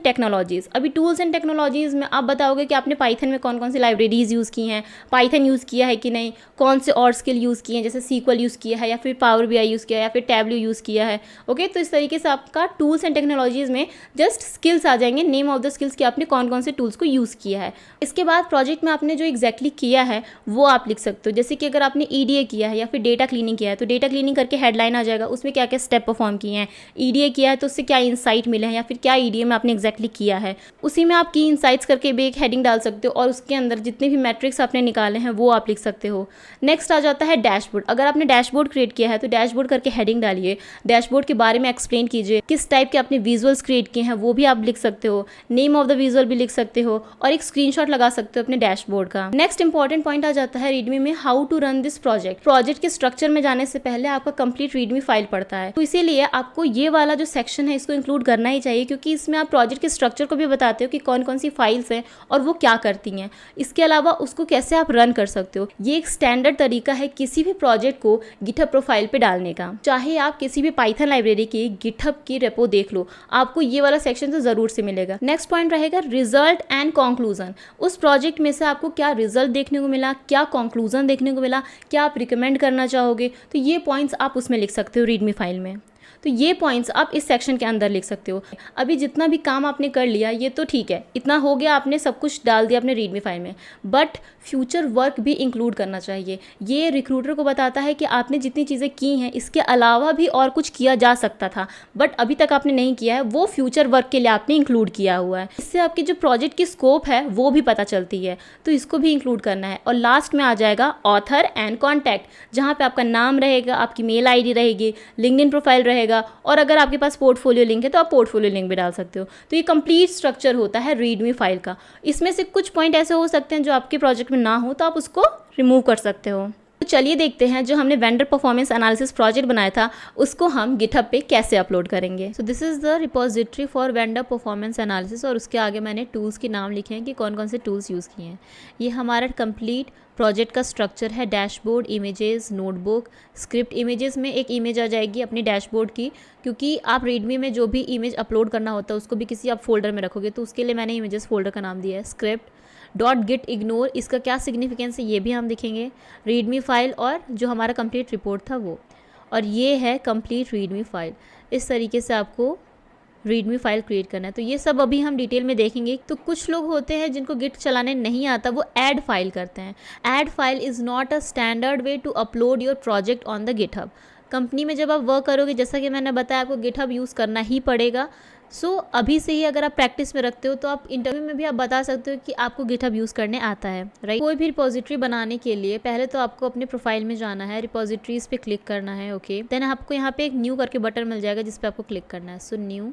टेक्नोलॉजीज़। अभी टूल्स एंड टेक्नोलॉजीज़ में आप बताओगे कि आपने पाइथन में कौन कौन सी लाइब्रेरीज यूज़ की हैं, पाइथन यूज़ किया है कि नहीं, कौन से और स्किल यूज़ किए हैं, जैसे SQL यूज़ किया है या फिर पावर BI यूज़ किया है या फिर टैब्लू यूज़ किया है। ओके, तो इस तरीके से आपका टूल्स एंड टेक्नोलॉजीज़ में जस्ट स्किल्स आ जाएंगे, नेम ऑफ द स्किल्स कि आपने कौन कौन से टूल्स को यूज़ किया है। इसके बाद प्रोजेक्ट में आपने जो एग्जैक्टली किया है वो आप लिख सकते हो। जैसे कि अगर आपने EDA किया है या फिर डेटा क्लीनिंग किया है तो डेटा क्लीनिंग करके हेडलाइन आ जाएगा, उसमें क्या क्या स्टेप परफॉर्म किए हैं। EDA किया है तो उससे क्या इंसाइट मिले हैं या फिर क्या EDA में आपने एग्जैक्टली किया है, उसी में आप की इंसाइट्स करके भी एक हेडिंग डाल सकते हो और उसके अंदर जितने भी मैट्रिक्स आपने निकाले हैं वो आप लिख सकते हो। नेक्स्ट आ जाता है डैशबोर्ड। अगर आपने डैशबोर्ड क्रिएट किया है तो डैशबोर्ड करके हेडिंग डालिए, डैशबोर्ड के बारे में एक्सप्लेन कीजिए, किस टाइप के आपने विजुअल्स क्रिएट किए हैं वो भी आप लिख सकते हो, नेम ऑफ द विजुअल भी लिख सकते हो और एक स्क्रीनशॉट लगा सकते हो अपने डैशबोर्ड का। नेक्स्ट इंपॉर्टेंट पॉइंट आ जाता है रीडमी में how to run this project. Project के स्ट्रक्चर में जाने से पहले आपका कंप्लीट रीडमी फाइल पड़ता है, तो इसीलिए आपको ये वाला जो सेक्शन है इसको इंक्लूड करना ही चाहिए, क्योंकि इसमें आप प्रोजेक्ट के स्ट्रक्चर को भी बताते हो कि कौन कौन सी फाइल्स हैं और वो क्या करती हैं। इसके अलावा उसको कैसे आप रन कर सकते हो। ये एक स्टैंडर्ड तरीका है किसी भी प्रोजेक्ट को गिटहब प्रोफाइल पे डालने का। चाहे आप किसी भी पाइथन लाइब्रेरी की गिटहब की रेपो देख लो, आपको ये वाला सेक्शन तो जरूर से मिलेगा। नेक्स्ट पॉइंट रहेगा रिजल्ट एंड कंक्लूजन। उस प्रोजेक्ट में से आपको क्या रिजल्ट देखने को मिला, क्या कंक्लूजन देखने को मिला, क्या आप रिकमेंड करना चाहोगे, तो ये पॉइंट्स आप उसमें लिख सकते हो रीडमी फाइल में। तो ये पॉइंट्स आप इस सेक्शन के अंदर लिख सकते हो। अभी जितना भी काम आपने कर लिया ये तो ठीक है, इतना हो गया, आपने सब कुछ डाल दिया अपने रीडमी फाइल में, बट फ्यूचर वर्क भी इंक्लूड करना चाहिए। ये रिक्रूटर को बताता है कि आपने जितनी चीज़ें की हैं इसके अलावा भी और कुछ किया जा सकता था, बट अभी तक आपने नहीं किया है, वो फ्यूचर वर्क के लिए आपने इंक्लूड किया हुआ है। इससे आपकी जो प्रोजेक्ट की स्कोप है वो भी पता चलती है, तो इसको भी इंक्लूड करना है। और लास्ट में आ जाएगा ऑथर एंड कॉन्टैक्ट, जहाँ पे आपका नाम रहेगा, आपकी मेल आईडी रहेगी, लिंक्डइन प्रोफाइल रहेगा, और अगर आपके पास पोर्टफोलियो लिंक है तो आप पोर्टफोलियो लिंक भी डाल सकते हो। तो ये कंप्लीट स्ट्रक्चर होता है रीडमी फाइल का। इसमें से कुछ पॉइंट ऐसे हो सकते हैं जो आपके प्रोजेक्ट में ना हो तो आप उसको रिमूव कर सकते हो। तो चलिए देखते हैं जो हमने वेंडर परफॉर्मेंस एनालिसिस प्रोजेक्ट बनाया था उसको हम गिटहब पे कैसे अपलोड करेंगे। So this is the repository for vendor performance analysis, और उसके आगे मैंने टूल्स के नाम लिखे हैं कि कौन कौन से टूल्स यूज़ किए हैं। ये हमारा कंप्लीट प्रोजेक्ट का स्ट्रक्चर है। Dashboard, images, notebook, script. Images में एक इमेज आ जाएगी अपनी डैशबोर्ड की, क्योंकि आप रीडमी में जो भी इमेज अपलोड करना होता है उसको भी किसी आप फोल्डर में रखोगे, तो उसके लिए मैंने इमेजेस फोल्डर का नाम दिया है। स्क्रिप्ट डॉट गिट इग्नोर, इसका क्या सिग्निफिकेंस है ये भी हम दिखेंगे। रीडमी फाइल और जो हमारा कंप्लीट रिपोर्ट था वो, और ये है कंप्लीट रीडमी फाइल। इस तरीके से आपको रीडमी फाइल क्रिएट करना है। तो ये सब अभी हम डिटेल में देखेंगे। तो कुछ लोग होते हैं जिनको गिट चलाने नहीं आता, वो ऐड फाइल करते हैं। Add file is not a standard way to upload your project on the GitHub. Company में जब आप वर्क करोगे, जैसा कि मैंने बताया, आपको गिटहब यूज़ करना ही पड़ेगा। सो अभी से ही अगर आप प्रैक्टिस में रखते हो तो आप इंटरव्यू में भी आप बता सकते हो कि आपको गिटहब यूज़ करने आता है, राइट। कोई भी रिपोजिटरी बनाने के लिए पहले तो आपको अपने प्रोफाइल में जाना है, रिपोजिटरीज पे क्लिक करना है, ओके। देन आपको यहाँ पे एक न्यू करके बटन मिल जाएगा जिस पे आपको क्लिक करना है। So new.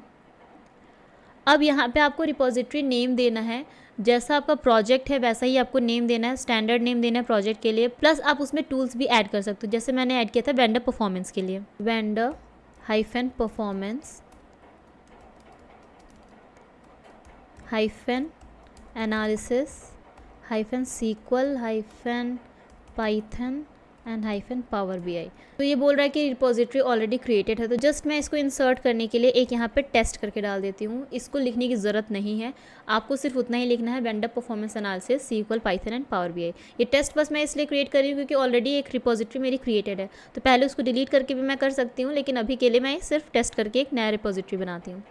अब यहाँ पे आपको रिपोजिटरी नेम देना है, जैसा आपका प्रोजेक्ट है वैसा ही आपको नेम देना है, स्टैंडर्ड नेम देना है प्रोजेक्ट के लिए। प्लस आप उसमें टूल्स भी ऐड कर सकते हो, जैसे मैंने ऐड किया था वेंडर परफॉर्मेंस के लिए। Vendor hyphen performance hyphen analysis hyphen sequel hyphen Python and hyphen power BI. तो ये बोल रहा है कि रिपोजिटरी ऑलरेडी क्रिएटेड है, तो जस्ट मैं इसको इंसर्ट करने के लिए एक यहाँ पे टेस्ट करके डाल देती हूँ। इसको लिखने की ज़रूरत नहीं है, आपको सिर्फ उतना ही लिखना है, vendor performance analysis sequel Python and power BI. ये टेस्ट बस मैं इसलिए क्रिएट कर रही हूँ क्योंकि ऑलरेडी एक रिपोजिटरी मेरी क्रिएटेड है, तो पहले उसको डिलीट करके भी मैं कर सकती हूँ, लेकिन अभी के लिए मैं सिर्फ टेस्ट करके एक नया रिपोजिटरी बनाती हूँ।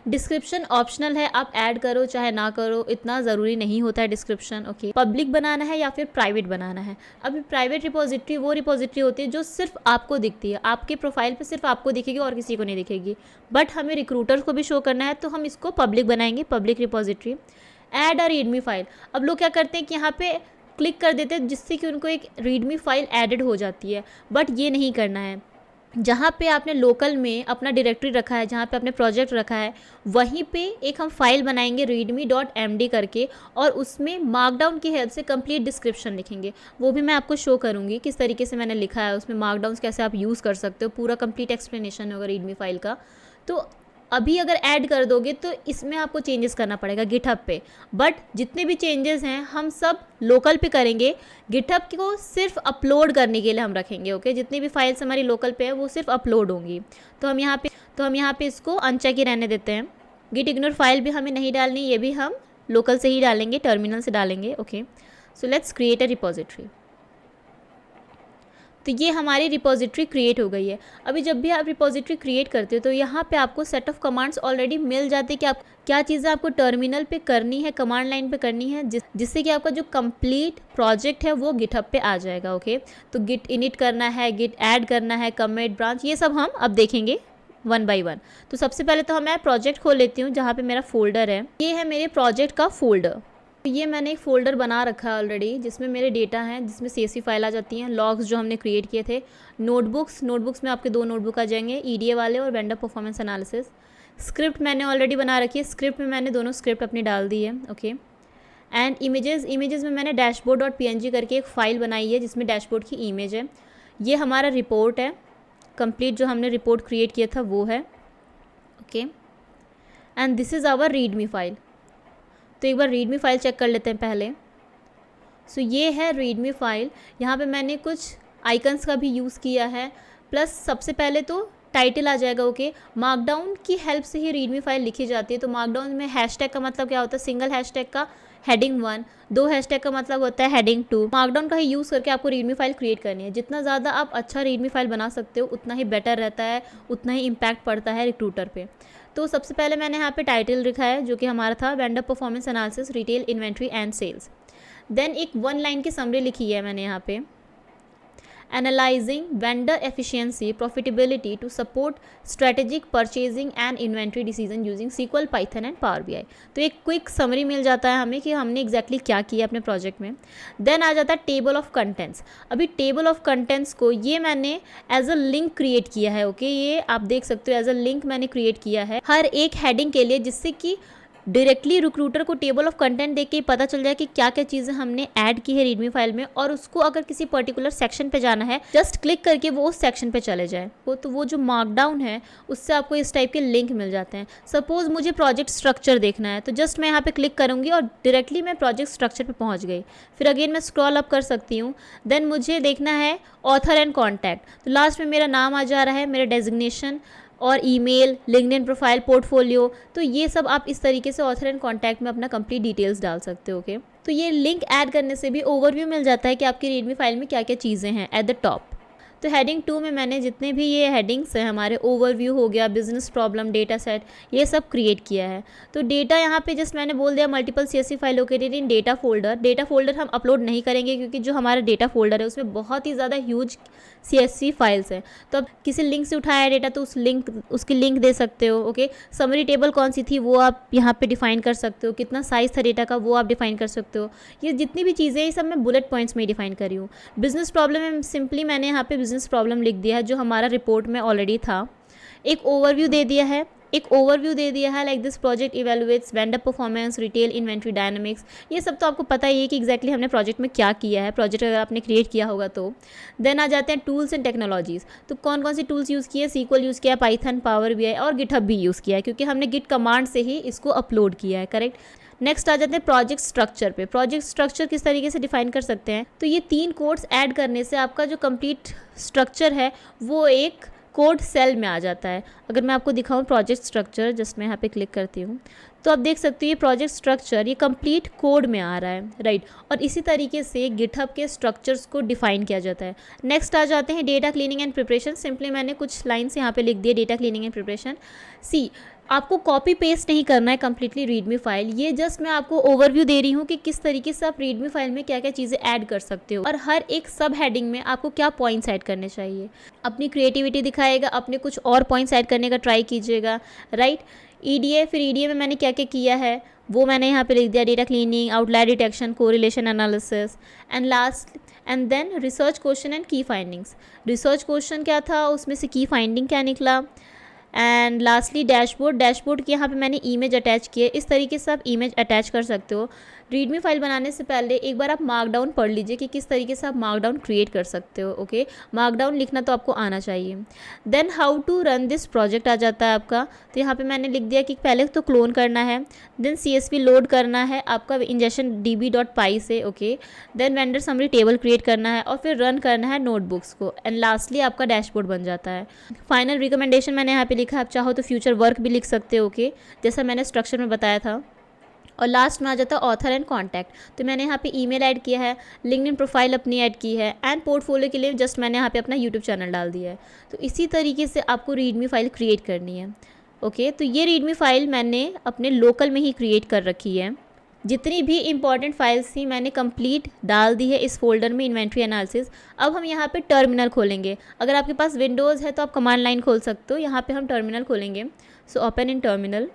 डिस्क्रिप्शन ऑप्शनल है, आप ऐड करो चाहे ना करो, इतना ज़रूरी नहीं होता है डिस्क्रिप्शन, ओके। पब्लिक बनाना है या फिर प्राइवेट बनाना है। अभी प्राइवेट रिपोजिटरी वो रिपोजिटरी होती है जो सिर्फ आपको दिखती है, आपके प्रोफाइल पे सिर्फ आपको दिखेगी और किसी को नहीं दिखेगी, बट हमें रिक्रूटर्स को भी शो करना है, तो हम इसको पब्लिक बनाएंगे, पब्लिक रिपोजिटरी। ऐड अ रीडमी फाइल। अब लोग क्या करते हैं कि यहाँ पे क्लिक कर देते हैं जिससे कि उनको एक रीडमी फाइल एडेड हो जाती है, बट ये नहीं करना है। जहाँ पे आपने लोकल में अपना डायरेक्टरी रखा है, जहाँ पे आपने प्रोजेक्ट रखा है, वहीं पे एक हम फाइल बनाएंगे readme.md करके, और उसमें मार्कडाउन की हेल्प से कंप्लीट डिस्क्रिप्शन लिखेंगे। वो भी मैं आपको शो करूँगी किस तरीके से मैंने लिखा है, उसमें मार्कडाउन कैसे आप यूज़ कर सकते हो, पूरा कंप्लीट एक्सप्लेनेशन होगा रीडमी फाइल का। तो अभी अगर ऐड कर दोगे तो इसमें आपको चेंजेस करना पड़ेगा गिटहब पे, बट जितने भी चेंजेस हैं हम सब लोकल पे करेंगे। गिटहब को सिर्फ अपलोड करने के लिए हम रखेंगे, ओके। जितनी भी फाइल्स हमारी लोकल पे है वो सिर्फ अपलोड होंगी। तो हम यहाँ पे इसको अनचेक ही रहने देते हैं। गिट इग्नोर फाइल भी हमें नहीं डालनी, ये भी हम लोकल से ही डालेंगे, टर्मिनल से डालेंगे, okay. So let's create a repository. तो ये हमारी रिपोजिटरी क्रिएट हो गई है। अभी जब भी आप रिपोजिटरी क्रिएट करते हो तो यहाँ पे आपको सेट ऑफ कमांड्स ऑलरेडी मिल जाते हैं कि आप क्या चीज़ें आपको टर्मिनल पे करनी है, कमांड लाइन पे करनी है, जिससे कि आपका जो कंप्लीट प्रोजेक्ट है वो गिटहब पे आ जाएगा, ओके। तो गिट इनिट करना है, गिट ऐड करना है, कमिट, ब्रांच, ये सब हम अब देखेंगे वन बाई वन। तो सबसे पहले तो मैं प्रोजेक्ट खोल लेती हूँ जहाँ पे मेरा फोल्डर है। ये है मेरे प्रोजेक्ट का फोल्डर। ये मैंने एक फ़ोल्डर बना रखा है ऑलरेडी, जिसमें मेरे डेटा हैं, जिसमें CSV फाइल आ जाती हैं, लॉग्स जो हमने क्रिएट किए थे, नोटबुक्स में आपके 2 नोटबुक आ जाएंगे, EDA वाले और वेंडर परफॉर्मेंस एनालिसिस। स्क्रिप्ट मैंने ऑलरेडी बना रखी है, स्क्रिप्ट में मैंने दोनों स्क्रिप्ट अपनी डाल दी है, ओके। एंड इमेजेस में मैंने dashboard.png करके एक फ़ाइल बनाई है जिसमें डैशबोर्ड की इमेज है। ये हमारा रिपोर्ट है, कंप्लीट जो हमने रिपोर्ट क्रिएट किया था वो है, okay. And this is our README file. तो एक बार रीडमी फाइल चेक कर लेते हैं पहले। सो ये है रीडमी फाइल। यहाँ पे मैंने कुछ आइकन्स का भी यूज़ किया है, प्लस सबसे पहले तो टाइटल आ जाएगा, ओके। मार्कडाउन की हेल्प से ही रीडमी फाइल लिखी जाती है। तो मार्कडाउन में हैशटैग का मतलब क्या होता है, सिंगल हैशटैग का हेडिंग 1, 2 हैशटैग का मतलब होता है हेडिंग 2। मार्कडाउन का ही यूज़ करके आपको रीडमी फाइल क्रिएट करनी है। जितना ज़्यादा आप अच्छा रीडमी फाइल बना सकते हो उतना ही बेटर रहता है, उतना ही इम्पैक्ट पड़ता है रिक्रूटर पे। तो सबसे पहले मैंने यहाँ पे टाइटल लिखा है जो कि हमारा था vendor performance analysis retail inventory and sales. Then एक 1 लाइन की समरी लिखी है मैंने यहाँ पे, analysing vendor efficiency profitability to support strategic purchasing and inventory decision using SQL, Python and power BI। तो एक क्विक समरी मिल जाता है हमें कि हमने एग्जैक्टली क्या किया अपने प्रोजेक्ट में। देन आ जाता है टेबल ऑफ कंटेंट्स। अभी टेबल ऑफ कंटेंट्स को ये मैंने एज अ लिंक क्रिएट किया है। ओके, ये आप देख सकते हो एज अ लिंक मैंने क्रिएट किया है हर एक हेडिंग के लिए, जिससे कि डायरेक्टली रिक्रूटर को टेबल ऑफ कंटेंट देख के पता चल जाए कि क्या क्या चीज़ें हमने ऐड की है रीडमी फाइल में, और उसको अगर किसी पर्टिकुलर सेक्शन पे जाना है जस्ट क्लिक करके वो उस सेक्शन पे चले जाए। तो वो जो मार्कडाउन है उससे आपको इस टाइप के लिंक मिल जाते हैं। सपोज मुझे प्रोजेक्ट स्ट्रक्चर देखना है तो जस्ट मैं यहाँ पे क्लिक करूँगी और डायरेक्टली मैं प्रोजेक्ट स्ट्रक्चर पर पहुँच गई। फिर अगेन मैं स्क्रॉल अप कर सकती हूँ। देन मुझे देखना है ऑथर एंड कॉन्टैक्ट, तो लास्ट में मेरा नाम आ जा रहा है, मेरा डेजिग्नेशन और ईमेल, लिंक्डइन प्रोफाइल, पोर्टफोलियो। तो ये सब आप इस तरीके से ऑथर एंड कॉन्टैक्ट में अपना कंप्लीट डिटेल्स डाल सकते हो। ओके, तो ये लिंक ऐड करने से भी ओवरव्यू मिल जाता है कि आपकी रीडमी फाइल में क्या क्या चीज़ें हैं एट द टॉप। तो हेडिंग 2 में मैंने जितने भी ये हेडिंग्स हैं, हमारे ओवरव्यू हो गया, बिजनेस प्रॉब्लम, डेटा सेट, ये सब क्रिएट किया है। तो डेटा यहाँ पे जस्ट मैंने बोल दिया multiple CSV file located in data folder. Data folder हम अपलोड नहीं करेंगे क्योंकि जो हमारा डेटा फोल्डर है उसमें बहुत ही ज़्यादा ह्यूज CSV फाइल्स हैं। तो अब किसी लिंक से उठाया डेटा तो उसकी लिंक दे सकते हो। ओके, समरी टेबल कौन सी थी वो आप यहाँ पे डिफाइन कर सकते हो, कितना साइज़ था डेटा का वो आप डिफाइन कर सकते हो। ये जितनी भी चीज़ें ये सब मैं बुलेट पॉइंट्स में ही डिफाइन करी हूँ। बिजनेस प्रॉब्लम में सिंपली मैंने यहाँ पे बिजनेस प्रॉब्लम लिख दिया है जो हमारा रिपोर्ट में ऑलरेडी था। एक ओवरव्यू दे दिया है like this project evaluates vendor performance, retail inventory dynamics. ये सब तो आपको पता ही है कि एग्जैक्टली हमने प्रोजेक्ट में क्या किया है, प्रोजेक्ट अगर आपने क्रिएट किया होगा तो। देन आ जाते हैं टूल्स एंड टेक्नोलॉजीज़। तो कौन कौन सी टूल्स यूज़ किए, SQL यूज़ किया, पाइथन, पावर BI और गिटहब भी यूज़ किया है क्योंकि हमने गिट कमांड से ही इसको अपलोड किया है। करेक्ट। नेक्स्ट आ जाते हैं प्रोजेक्ट स्ट्रक्चर पे। प्रोजेक्ट स्ट्रक्चर किस तरीके से डिफाइन कर सकते हैं, तो ये 3 कोड्स ऐड करने से आपका जो कंप्लीट स्ट्रक्चर है वो एक कोड सेल में आ जाता है। अगर मैं आपको दिखाऊं प्रोजेक्ट स्ट्रक्चर, जस्ट मैं यहाँ पे क्लिक करती हूँ तो आप देख सकते हो ये प्रोजेक्ट स्ट्रक्चर ये कंप्लीट कोड में आ रहा है, राइट। और इसी तरीके से गिटहब के स्ट्रक्चर्स को डिफाइन किया जाता है। नेक्स्ट आ जाते हैं data cleaning and preparation. Simply मैंने कुछ लाइन्स यहाँ पे लिख दिए, डेटा क्लीनिंग एंड प्रिपरेशन। सी, आपको कॉपी पेस्ट नहीं करना है कम्प्लीटली रीडमी फाइल, ये जस्ट मैं आपको ओवरव्यू दे रही हूँ कि किस तरीके से आप रीडमी फाइल में क्या क्या चीज़ें ऐड कर सकते हो और हर एक सब हेडिंग में आपको क्या पॉइंट्स ऐड करने चाहिए। अपनी क्रिएटिविटी दिखाएगा, अपने कुछ और पॉइंट्स ऐड करने का ट्राई कीजिएगा, राइट। EDA, फिर EDA में मैंने क्या क्या किया है वो मैंने यहाँ पे लिख दिया, data cleaning, outlier detection, correlation analysis and then research question and key findings. Research question क्या था, उसमें से की फाइंडिंग क्या निकला, एंड लास्टली डैशबोर्ड की यहाँ पे मैंने इमेज अटैच की है। इस तरीके से आप इमेज अटैच कर सकते हो। रीडमी फाइल बनाने से पहले एक बार आप मार्कडाउन पढ़ लीजिए कि किस तरीके से आप मार्कडाउन क्रिएट कर सकते हो। ओके, मार्कडाउन लिखना तो आपको आना चाहिए। Then how to run this project आ जाता है आपका। तो यहाँ पे मैंने लिख दिया कि पहले तो क्लोन करना है, देन CSV लोड करना है आपका इंजेक्शन db.py से। Okay, then vendor summary table create करना है और फिर रन करना है नोटबुक्स को, एंड लास्टली आपका डैशबोर्ड बन जाता है। फाइनल रिकमेंडेशन मैंने यहाँ पे लिखा, आप चाहो तो फ्यूचर वर्क भी लिख सकते हो। ओके, जैसा मैंने स्ट्रक्चर में बताया था। और लास्ट में आ जाता है ऑथर एंड कॉन्टैक्ट। तो मैंने यहाँ पे ईमेल ऐड किया है, लिंक्डइन प्रोफाइल अपनी ऐड की है, एंड पोर्टफोलियो के लिए जस्ट मैंने यहाँ पे अपना यूट्यूब चैनल डाल दिया है। तो इसी तरीके से आपको रीडमी फाइल क्रिएट करनी है। ओके, तो ये रीडमी फाइल मैंने अपने लोकल में ही क्रिएट कर रखी है। जितनी भी इंपॉर्टेंट फाइल्स थी मैंने कंप्लीट डाल दी है इस फोल्डर में, इन्वेंट्री एनालिसिस। अब हम यहाँ पे टर्मिनल खोलेंगे। अगर आपके पास विंडोज़ है तो आप कमांड लाइन खोल सकते हो, यहाँ पे हम टर्मिनल खोलेंगे। सो ओपन इन टर्मिनल,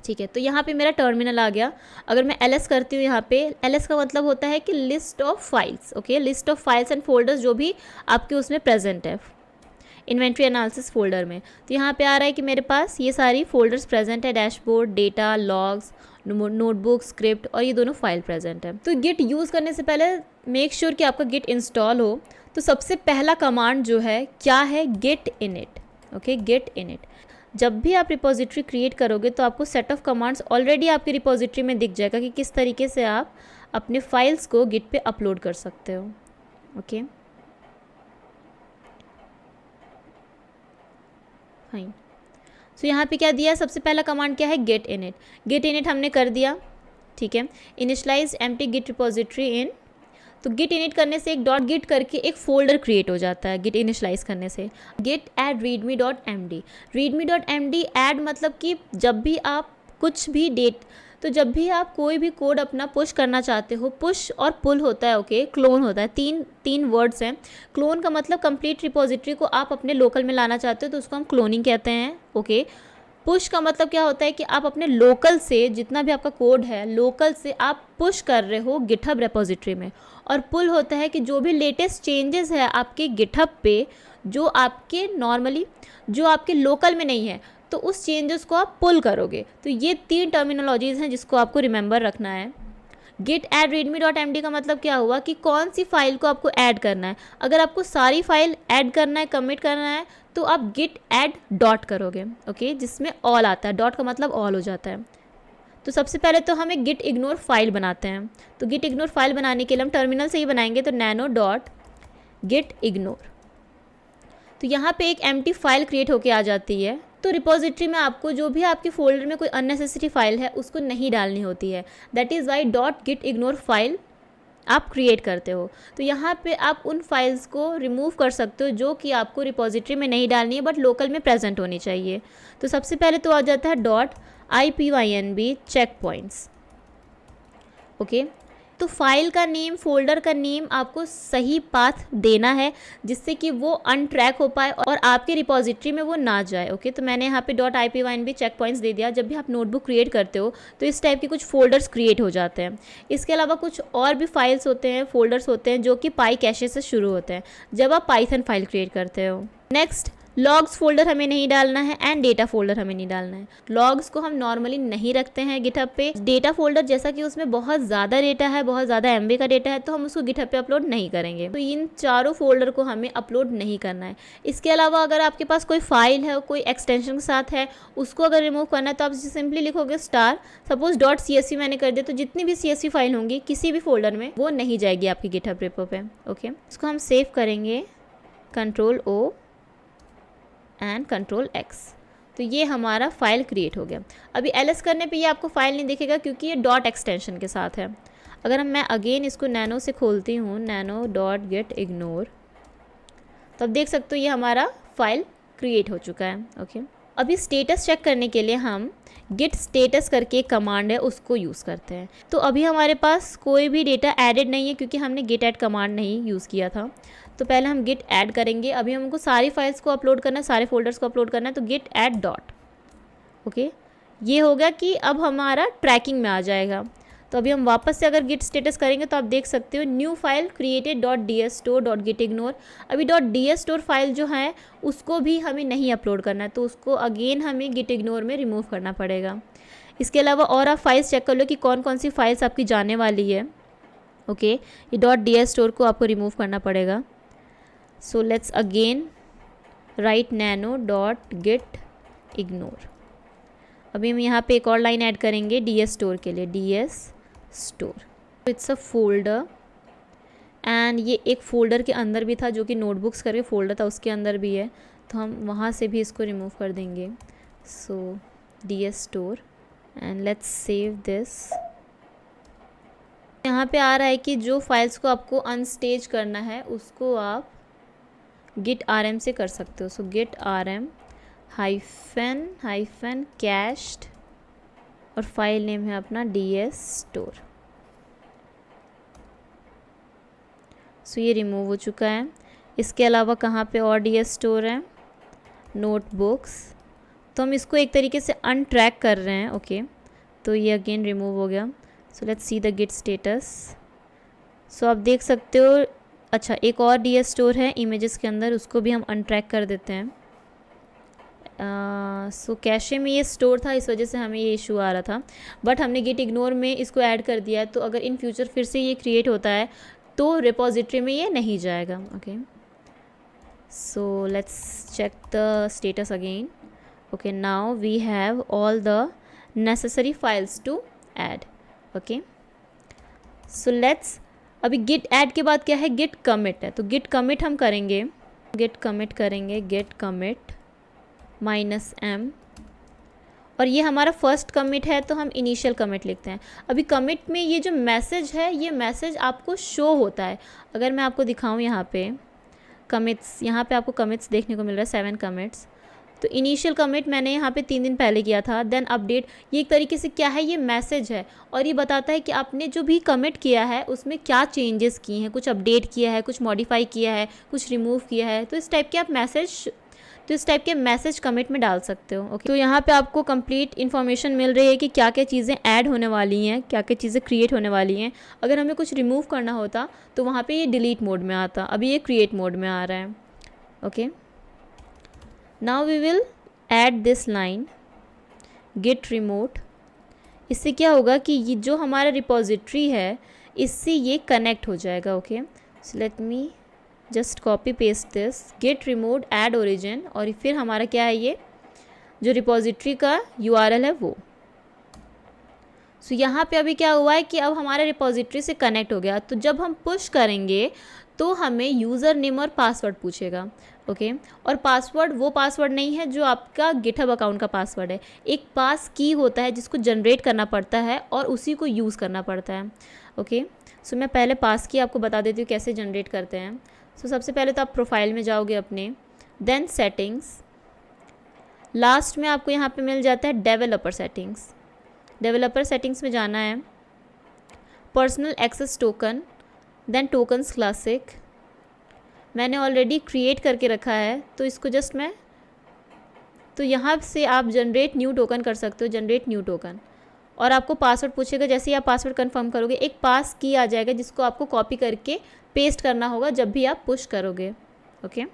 ठीक है। तो यहाँ पे मेरा टर्मिनल आ गया। अगर मैं LS करती हूँ, यहाँ पे LS का मतलब होता है कि list of files. Okay, list of files and folders जो भी आपके उसमें प्रेजेंट है इन्वेंट्री एनालिसिस फोल्डर में। तो यहाँ पे आ रहा है कि मेरे पास ये सारी फोल्डर्स प्रेजेंट है, dashboard, data, logs, notebook, script, और ये दोनों फाइल प्रेजेंट है। तो गिट यूज़ करने से पहले मेक श्योर कि आपका गिट इंस्टॉल हो। तो सबसे पहला कमांड जो है क्या है, git init. Okay, git init. जब भी आप रिपोजिटरी क्रिएट करोगे तो आपको सेट ऑफ कमांड्स ऑलरेडी आपकी रिपोजिटरी में दिख जाएगा कि किस तरीके से आप अपने फाइल्स को गिट पे अपलोड कर सकते हो। Okay, fine. सो यहाँ पे क्या दिया है, सबसे पहला कमांड क्या है, गेट इनिट। गेट इनिट हमने कर दिया। ठीक है। इनिशलाइज एम्प्टी गिट रिपोजिटरी इन, तो गिट इनिट करने से एक डॉट गिट करके एक फोल्डर क्रिएट हो जाता है गिट इनिशलाइज करने से। Git add readme dot M D, readme dot M D add मतलब कि जब भी आप कुछ भी तो जब भी आप कोई भी कोड अपना पुश करना चाहते हो, पुश और पुल होता है, ओके, क्लोन होता है, तीन वर्ड्स हैं। क्लोन का मतलब कंप्लीट रिपोजिटरी को आप अपने लोकल में लाना चाहते हो तो उसको हम क्लोनिंग कहते हैं, ओके। पुश का मतलब क्या होता है कि आप अपने लोकल से जितना भी आपका कोड है, लोकल से आप पुश कर रहे हो गिटहब रेपोजिटरी में। और पुल होता है कि जो भी लेटेस्ट चेंजेस है आपके गिटहब पे, जो आपके लोकल में नहीं है, तो उस चेंजेस को आप पुल करोगे। तो ये 3 टर्मिनोलॉजीज़ हैं जिसको आपको रिमेंबर रखना है। Git add readme dot M D का मतलब क्या हुआ कि कौन सी फाइल को आपको ऐड करना है। अगर आपको सारी फाइल ऐड करना है, कमिट करना है, तो आप गिट ऐड डॉट करोगे, ओके, जिसमें ऑल आता है, डॉट का मतलब ऑल हो जाता है। तो सबसे पहले तो हम एक गिट इग्नोर फाइल बनाते हैं। तो गिट इग्नोर फाइल बनाने के लिए हम टर्मिनल से ही बनाएंगे, तो नैनो डॉट गिट इग्नोर। तो यहाँ पे एक एम्प्टी फाइल क्रिएट होके आ जाती है। तो रिपोजिटरी में आपको जो भी आपके फोल्डर में कोई अननेसेसरी फाइल है उसको नहीं डालनी होती है। That is why dot git ignore file आप क्रिएट करते हो। तो यहाँ पे आप उन फाइल्स को रिमूव कर सकते हो जो कि आपको रिपोजिटरी में नहीं डालनी है बट लोकल में प्रेजेंट होनी चाहिए। तो सबसे पहले तो आ जाता है dot IPYNB check points, okay. तो फाइल का नेम, फोल्डर का नेम आपको सही पाथ देना है जिससे कि वो अनट्रैक हो पाए और आपके रिपोजिटरी में वो ना जाए, ओके। तो मैंने यहाँ पे डॉट IPYNB चेक पॉइंट्स दे दिया। जब भी आप नोटबुक क्रिएट करते हो तो इस टाइप के कुछ फोल्डर्स क्रिएट हो जाते हैं। इसके अलावा कुछ और भी फाइल्स होते हैं, फोल्डर्स होते हैं जो कि पाई कैशे से शुरू होते हैं जब आप पाइथन फाइल क्रिएट करते हो। नेक्स्ट, लॉग्स फोल्डर हमें नहीं डालना है एंड डेटा फोल्डर हमें नहीं डालना है। लॉग्स को हम नॉर्मली नहीं रखते हैं गिटहब पे। डेटा फोल्डर जैसा कि उसमें बहुत ज़्यादा डेटा है, बहुत ज़्यादा MB का डेटा है, तो हम उसको गिटहब पे अपलोड नहीं करेंगे। तो इन चारों फोल्डर को हमें अपलोड नहीं करना है। इसके अलावा अगर आपके पास कोई फाइल है, कोई एक्सटेंशन के साथ है, उसको अगर रिमूव करना है तो आप सिंपली लिखोगे स्टार, सपोज डॉट CSV मैंने कर दिया, तो जितनी भी CSV फाइल होंगी किसी भी फोल्डर में वो नहीं जाएगी आपकी गिटहब रेपो पे, ओके। इसको हम सेव करेंगे Ctrl+O एंड Ctrl+X। तो ये हमारा फाइल क्रिएट हो गया। अभी LS करने पे ये आपको फाइल नहीं दिखेगा क्योंकि ये डॉट एक्सटेंशन के साथ है। अगर मैं अगेन इसको नैनो से खोलती हूँ, नैनो डॉट गिट इग्नोर, तो अब देख सकते हो ये हमारा फाइल क्रिएट हो चुका है, ओके। अभी स्टेटस चेक करने के लिए हम गिट स्टेटस करके एक कमांड है उसको यूज़ करते हैं। तो अभी हमारे पास कोई भी डेटा एडेड नहीं है क्योंकि हमने गिट ऐड कमांड नहीं यूज़ किया था। तो पहले हम गिट ऐड करेंगे। अभी हमको सारी फाइल्स को अपलोड करना है, सारे फोल्डर्स को अपलोड करना है, तो गिट ऐड डॉट, ओके। ये हो गया कि अब हमारा ट्रैकिंग में आ जाएगा। तो अभी हम वापस से अगर गिट स्टेटस करेंगे तो आप देख सकते हो new file created dot DSstore dot git ignore. अभी डॉट DSstore फाइल जो है उसको भी हमें नहीं अपलोड करना है, तो उसको अगेन हमें गिट इग्नोर में रिमूव करना पड़ेगा। इसके अलावा और आप फाइल्स चेक कर लो कि कौन कौन सी फाइल्स आपकी जाने वाली है, ओके। ये डॉट DSstore को आपको रिमूव करना पड़ेगा। So let's again write nano dot git ignore. अभी हम यहाँ पे एक और लाइन ऐड करेंगे DSstore के लिए, DSstore, it's a folder and ये एक फ़ोल्डर के अंदर भी था जो कि नोटबुक्स करके फ़ोल्डर था, उसके अंदर भी है, तो हम वहाँ से भी इसको रिमूव कर देंगे। सो DSstore and let's save this. यहाँ पे आ रहा है कि जो फाइल्स को आपको अनस्टेज करना है उसको आप git rm से कर सकते हो। सो git rm हाइफन कैश्ड और फाइल नेम है अपना DSstore। सो ये रिमूव हो चुका है। इसके अलावा कहाँ पे और DSstore है, नोटबुक्स, तो हम इसको एक तरीके से अनट्रैक कर रहे हैं, ओके। तो ये अगेन रिमूव हो गया। So let's see the git status. So आप देख सकते हो, अच्छा एक और DSstore है इमेजेस के अंदर, उसको भी हम अनट्रैक कर देते हैं। सो कैशे में ये स्टोर था, इस वजह से हमें ये इशू आ रहा था, बट हमने गिट इग्नोर में इसको ऐड कर दिया है। तो अगर इन फ्यूचर फिर से ये क्रिएट होता है तो रिपोजिटरी में ये नहीं जाएगा, okay. So let's check the status again, okay. Now we have all the necessary files to add, okay. So let's, अभी गिट ऐड के बाद क्या है, गिट कमिट है। तो गिट कमिट हम करेंगे, गिट कमिट -m और ये हमारा फर्स्ट कमिट है तो हम इनिशियल कमिट लिखते हैं। अभी कमिट में ये जो मैसेज है, ये मैसेज आपको शो होता है। अगर मैं आपको दिखाऊं यहाँ पे कमिट्स, यहाँ पे आपको कमिट्स देखने को मिल रहा है 7 कमिट्स। तो इनिशियल कमिट मैंने यहाँ पे 3 दिन पहले किया था। देन अपडेट, ये एक तरीके से क्या है, ये मैसेज है और ये बताता है कि आपने जो भी कमिट किया है उसमें क्या चेंजेस किए हैं, कुछ अपडेट किया है, कुछ मॉडिफाई किया है, कुछ रिमूव किया है। तो इस टाइप के आप मैसेज कमिट में डाल सकते हो। ओके, तो यहाँ पे आपको कंप्लीट इन्फॉर्मेशन मिल रही है कि क्या क्या चीज़ें ऐड होने वाली हैं, क्या क्या चीज़ें क्रिएट होने वाली हैं। अगर हमें कुछ रिमूव करना होता तो वहाँ पे ये डिलीट मोड में आता, अभी ये क्रिएट मोड में आ रहा है। Okay, now we will add this line git remote. इससे क्या होगा कि ये जो हमारा रिपोजिटरी है इससे ये कनेक्ट हो जाएगा। Okay, so let me just copy paste this git remote add origin, और फिर हमारा क्या है, ये जो रिपोजिटरी का URL है वो। सो यहाँ पे अभी क्या हुआ है कि अब हमारे रिपोजिटरी से कनेक्ट हो गया। तो जब हम पुश करेंगे तो हमें यूज़र नेम और पासवर्ड पूछेगा। ओके, और पासवर्ड वो पासवर्ड नहीं है जो आपका गिटहब अकाउंट का पासवर्ड है। एक पास की होता है जिसको जनरेट करना पड़ता है और उसी को यूज़ करना पड़ता है। ओके, सो मैं पहले पास की आपको बता देती हूँ कैसे जनरेट करते हैं। सो सबसे पहले तो आप प्रोफाइल में जाओगे अपने, देन सेटिंग्स, लास्ट में आपको यहाँ पे मिल जाता है डेवलपर सेटिंग्स। डेवलपर सेटिंग्स में जाना है, personal access token, then tokens classic. मैंने ऑलरेडी क्रिएट करके रखा है तो इसको जस्ट मैं, तो यहाँ से आप जनरेट न्यू टोकन कर सकते हो, जनरेट न्यू टोकन। और आपको पासवर्ड पूछेगा, जैसे ही आप पासवर्ड कंफर्म करोगे एक पास की आ जाएगा जिसको आपको कॉपी करके पेस्ट करना होगा जब भी आप पुश करोगे। ओके,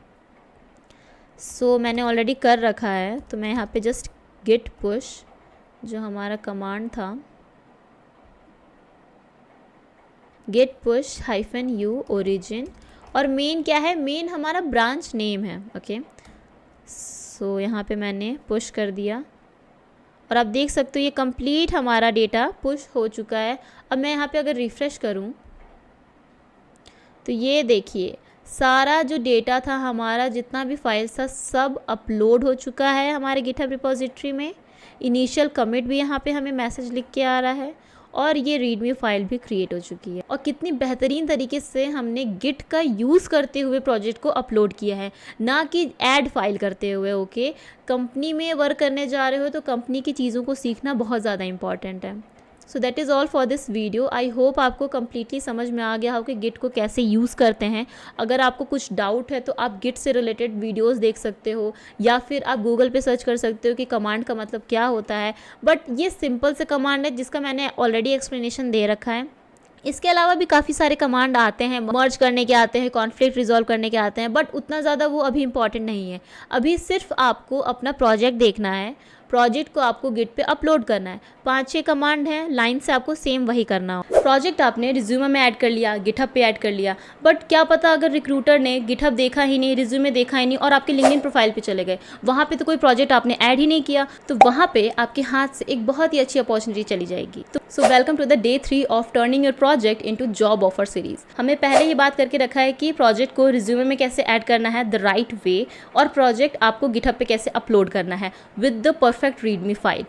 सो मैंने ऑलरेडी कर रखा है तो मैं यहाँ पे जस्ट गिट पुश, जो हमारा कमांड था, गिट पुश -u ओरिजिन, और मेन क्या है, मेन हमारा ब्रांच नेम है। ओके, सो यहाँ पे मैंने पुश कर दिया और आप देख सकते हो ये कंप्लीट हमारा डेटा पुश हो चुका है। अब मैं यहाँ पे अगर रिफ़्रेश करूँ तो ये देखिए सारा जो डेटा था हमारा, जितना भी फाइल्स था सब अपलोड हो चुका है हमारे गिटहब रिपोजिटरी में। इनिशियल कमिट भी यहाँ पे हमें मैसेज लिख के आ रहा है और ये रीडमी फाइल भी क्रिएट हो चुकी है। और कितनी बेहतरीन तरीके से हमने गिट का यूज़ करते हुए प्रोजेक्ट को अपलोड किया है, ना कि ऐड फाइल करते हुए। ओके, कंपनी में वर्क करने जा रहे हो तो कंपनी की चीज़ों को सीखना बहुत ज़्यादा इंपॉर्टेंट है। So that is all for this video. I hope आपको कम्प्लीटली समझ में आ गया हो कि गिट को कैसे यूज़ करते हैं। अगर आपको कुछ डाउट है तो आप गिट से रिलेटेड वीडियोस देख सकते हो या फिर आप गूगल पे सर्च कर सकते हो कि कमांड का मतलब क्या होता है। बट ये सिंपल से कमांड है जिसका मैंने ऑलरेडी एक्सप्लेनेशन दे रखा है। इसके अलावा भी काफ़ी सारे कमांड आते हैं, मर्ज करने के आते हैं, कॉन्फ्लिक्ट रिजॉल्व करने के आते हैं, बट उतना ज़्यादा वो अभी इंपॉर्टेंट नहीं है। अभी सिर्फ आपको अपना प्रोजेक्ट देखना है, प्रोजेक्ट को आपको गिट पे अपलोड करना है। 5-6 कमांड हैं, लाइन से आपको सेम वही करना हो। प्रोजेक्ट आपने रिज्यूमे में ऐड कर लिया, गिटहब पे ऐड कर लिया, बट क्या पता अगर रिक्रूटर ने गिटहब देखा ही नहीं, रिज्यूमे देखा ही नहीं और आपके लिंक्डइन प्रोफाइल पे चले गए, वहाँ पे तो कोई प्रोजेक्ट आपने ऐड ही नहीं किया, तो वहाँ पे आपके हाथ से एक बहुत ही अच्छी अपॉर्चुनिटी चली जाएगी। तो so welcome to the day 3 of turning your project into job offer series. हमने पहले ये बात करके रखा है कि प्रोजेक्ट को रिज्यूमे में कैसे ऐड करना है द राइट वे, और प्रोजेक्ट आपको गिटहब पे कैसे अपलोड करना है with the perfect readme file.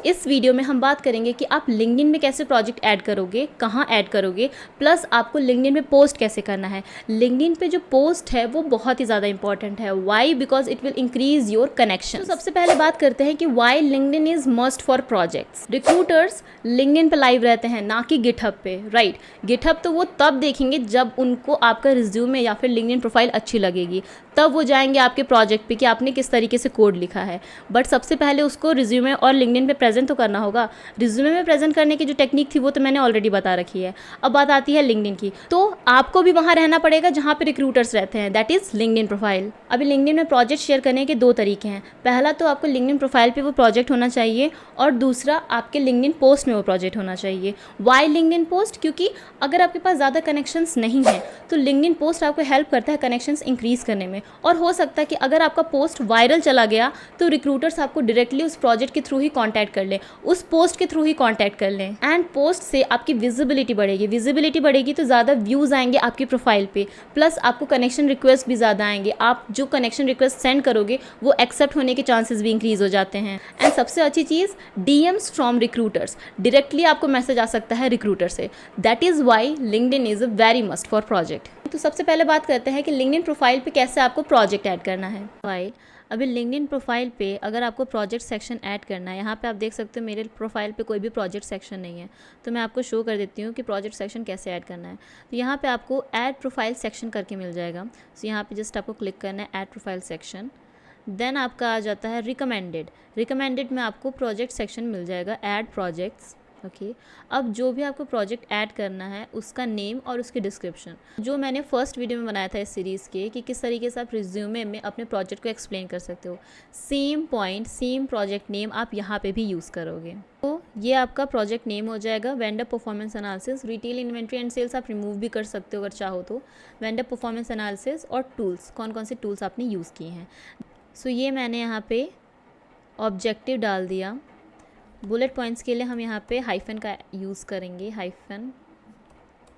इस वीडियो में हम बात करेंगे कि आप लिंक्डइन में कैसे प्रोजेक्ट ऐड करोगे, कहाँ ऐड करोगे, प्लस आपको लिंक्डइन में पोस्ट कैसे करना है। लिंक्डइन पे जो पोस्ट है वो बहुत ही ज़्यादा इंपॉर्टेंट है। Why? Because it will increase your connection. तो सबसे पहले बात करते हैं कि why LinkedIn is must for projects. Recruiters LinkedIn पे लाइव रहते हैं, ना कि गिटहब पे, राइट। गिटहब तो वो तब देखेंगे जब उनको आपका रिज्यूमे या फिर लिंक्डइन प्रोफाइल अच्छी लगेगी, तब वो जाएंगे आपके प्रोजेक्ट पे कि आपने किस तरीके से कोड लिखा है। बट सबसे पहले उसको रिज्यूमे और लिंक्डइन पे प्रेजेंट तो करना होगा। रिज्यूमे में प्रेजेंट करने की जो टेक्निक थी वो तो मैंने ऑलरेडी बता रखी है। अब बात आती है लिंक्डइन की, तो आपको भी वहाँ रहना पड़ेगा जहाँ पे रिक्रूटर्स रहते हैं, दैट इज़ लिंक्डइन प्रोफाइल। अभी लिंक्डइन में प्रोजेक्ट शेयर करने के 2 तरीके हैं। पहला तो आपको लिंक्डइन प्रोफाइल पे वो प्रोजेक्ट होना चाहिए, और दूसरा आपके लिंक्डइन पोस्ट में वो प्रोजेक्ट होना चाहिए। Why LinkedIn post? क्योंकि अगर आपके पास ज़्यादा कनेक्शंस नहीं हैं तो लिंक्डइन पोस्ट आपको हेल्प करता है कनेक्शंस इंक्रीज़ करने में। और हो सकता है कि अगर आपका पोस्ट वायरल चला गया तो रिक्रूटर्स आपको डायरेक्टली उस प्रोजेक्ट के थ्रू ही कॉन्टैक्ट कर लें, उस पोस्ट के थ्रू ही कांटेक्ट कर लें। एंड पोस्ट से आपकी विजिबिलिटी बढ़ेगी तो ज़्यादा व्यूज़ आएंगे आपकी प्रोफाइल पे, प्लस आपको कनेक्शन रिक्वेस्ट भी ज़्यादा आएंगे। आप जो कनेक्शन रिक्वेस्ट सेंड करोगे वो एक्सेप्ट होने के चांसेस भी इंक्रीज़ हो जाते हैं। एंड सबसे अच्छी चीज़, DMs फ्रॉम रिक्रूटर्स, डायरेक्टली आपको मैसेज आ सकता है रिक्रूटर से। That is Y LinkedIn is a very must for project. तो सबसे पहले बात करते हैं कि लिंक्डइन प्रोफाइल पे कैसे आपको प्रोजेक्ट ऐड करना है। फाइल अभी लिंक्डइन प्रोफाइल पे अगर आपको प्रोजेक्ट सेक्शन ऐड करना है, यहाँ पे आप देख सकते हो मेरे प्रोफाइल पे कोई भी प्रोजेक्ट सेक्शन नहीं है, तो मैं आपको शो कर देती हूँ कि प्रोजेक्ट सेक्शन कैसे ऐड करना है। तो यहाँ पे आपको ऐड प्रोफाइल सेक्शन करके मिल जाएगा। तो यहाँ पे जस्ट आपको क्लिक करना है ऐड प्रोफाइल सेक्शन। देन आपका आ जाता है रिकमेंडेड में आपको प्रोजेक्ट सेक्शन मिल जाएगा, ऐड प्रोजेक्ट्स। ओके अब जो भी आपको प्रोजेक्ट ऐड करना है उसका नेम और उसकी डिस्क्रिप्शन, जो मैंने फर्स्ट वीडियो में बनाया था इस सीरीज़ के कि किस तरीके से आप रिज्यूमे में अपने प्रोजेक्ट को एक्सप्लेन कर सकते हो, same point same project name आप यहाँ पे भी यूज़ करोगे। तो ये आपका प्रोजेक्ट नेम हो जाएगा। Vendor performance analysis, retail inventory and sales आप रिमूव भी कर सकते हो अगर चाहो तो। वेंडर परफॉर्मेंस एनालिसिस और टूल्स, कौन कौन से टूल्स आपने यूज़ किए हैं। सो ये मैंने यहाँ पे ऑब्जेक्टिव डाल दिया। बुलेट पॉइंट्स के लिए हम यहाँ पे हाइफन का यूज़ करेंगे, hyphen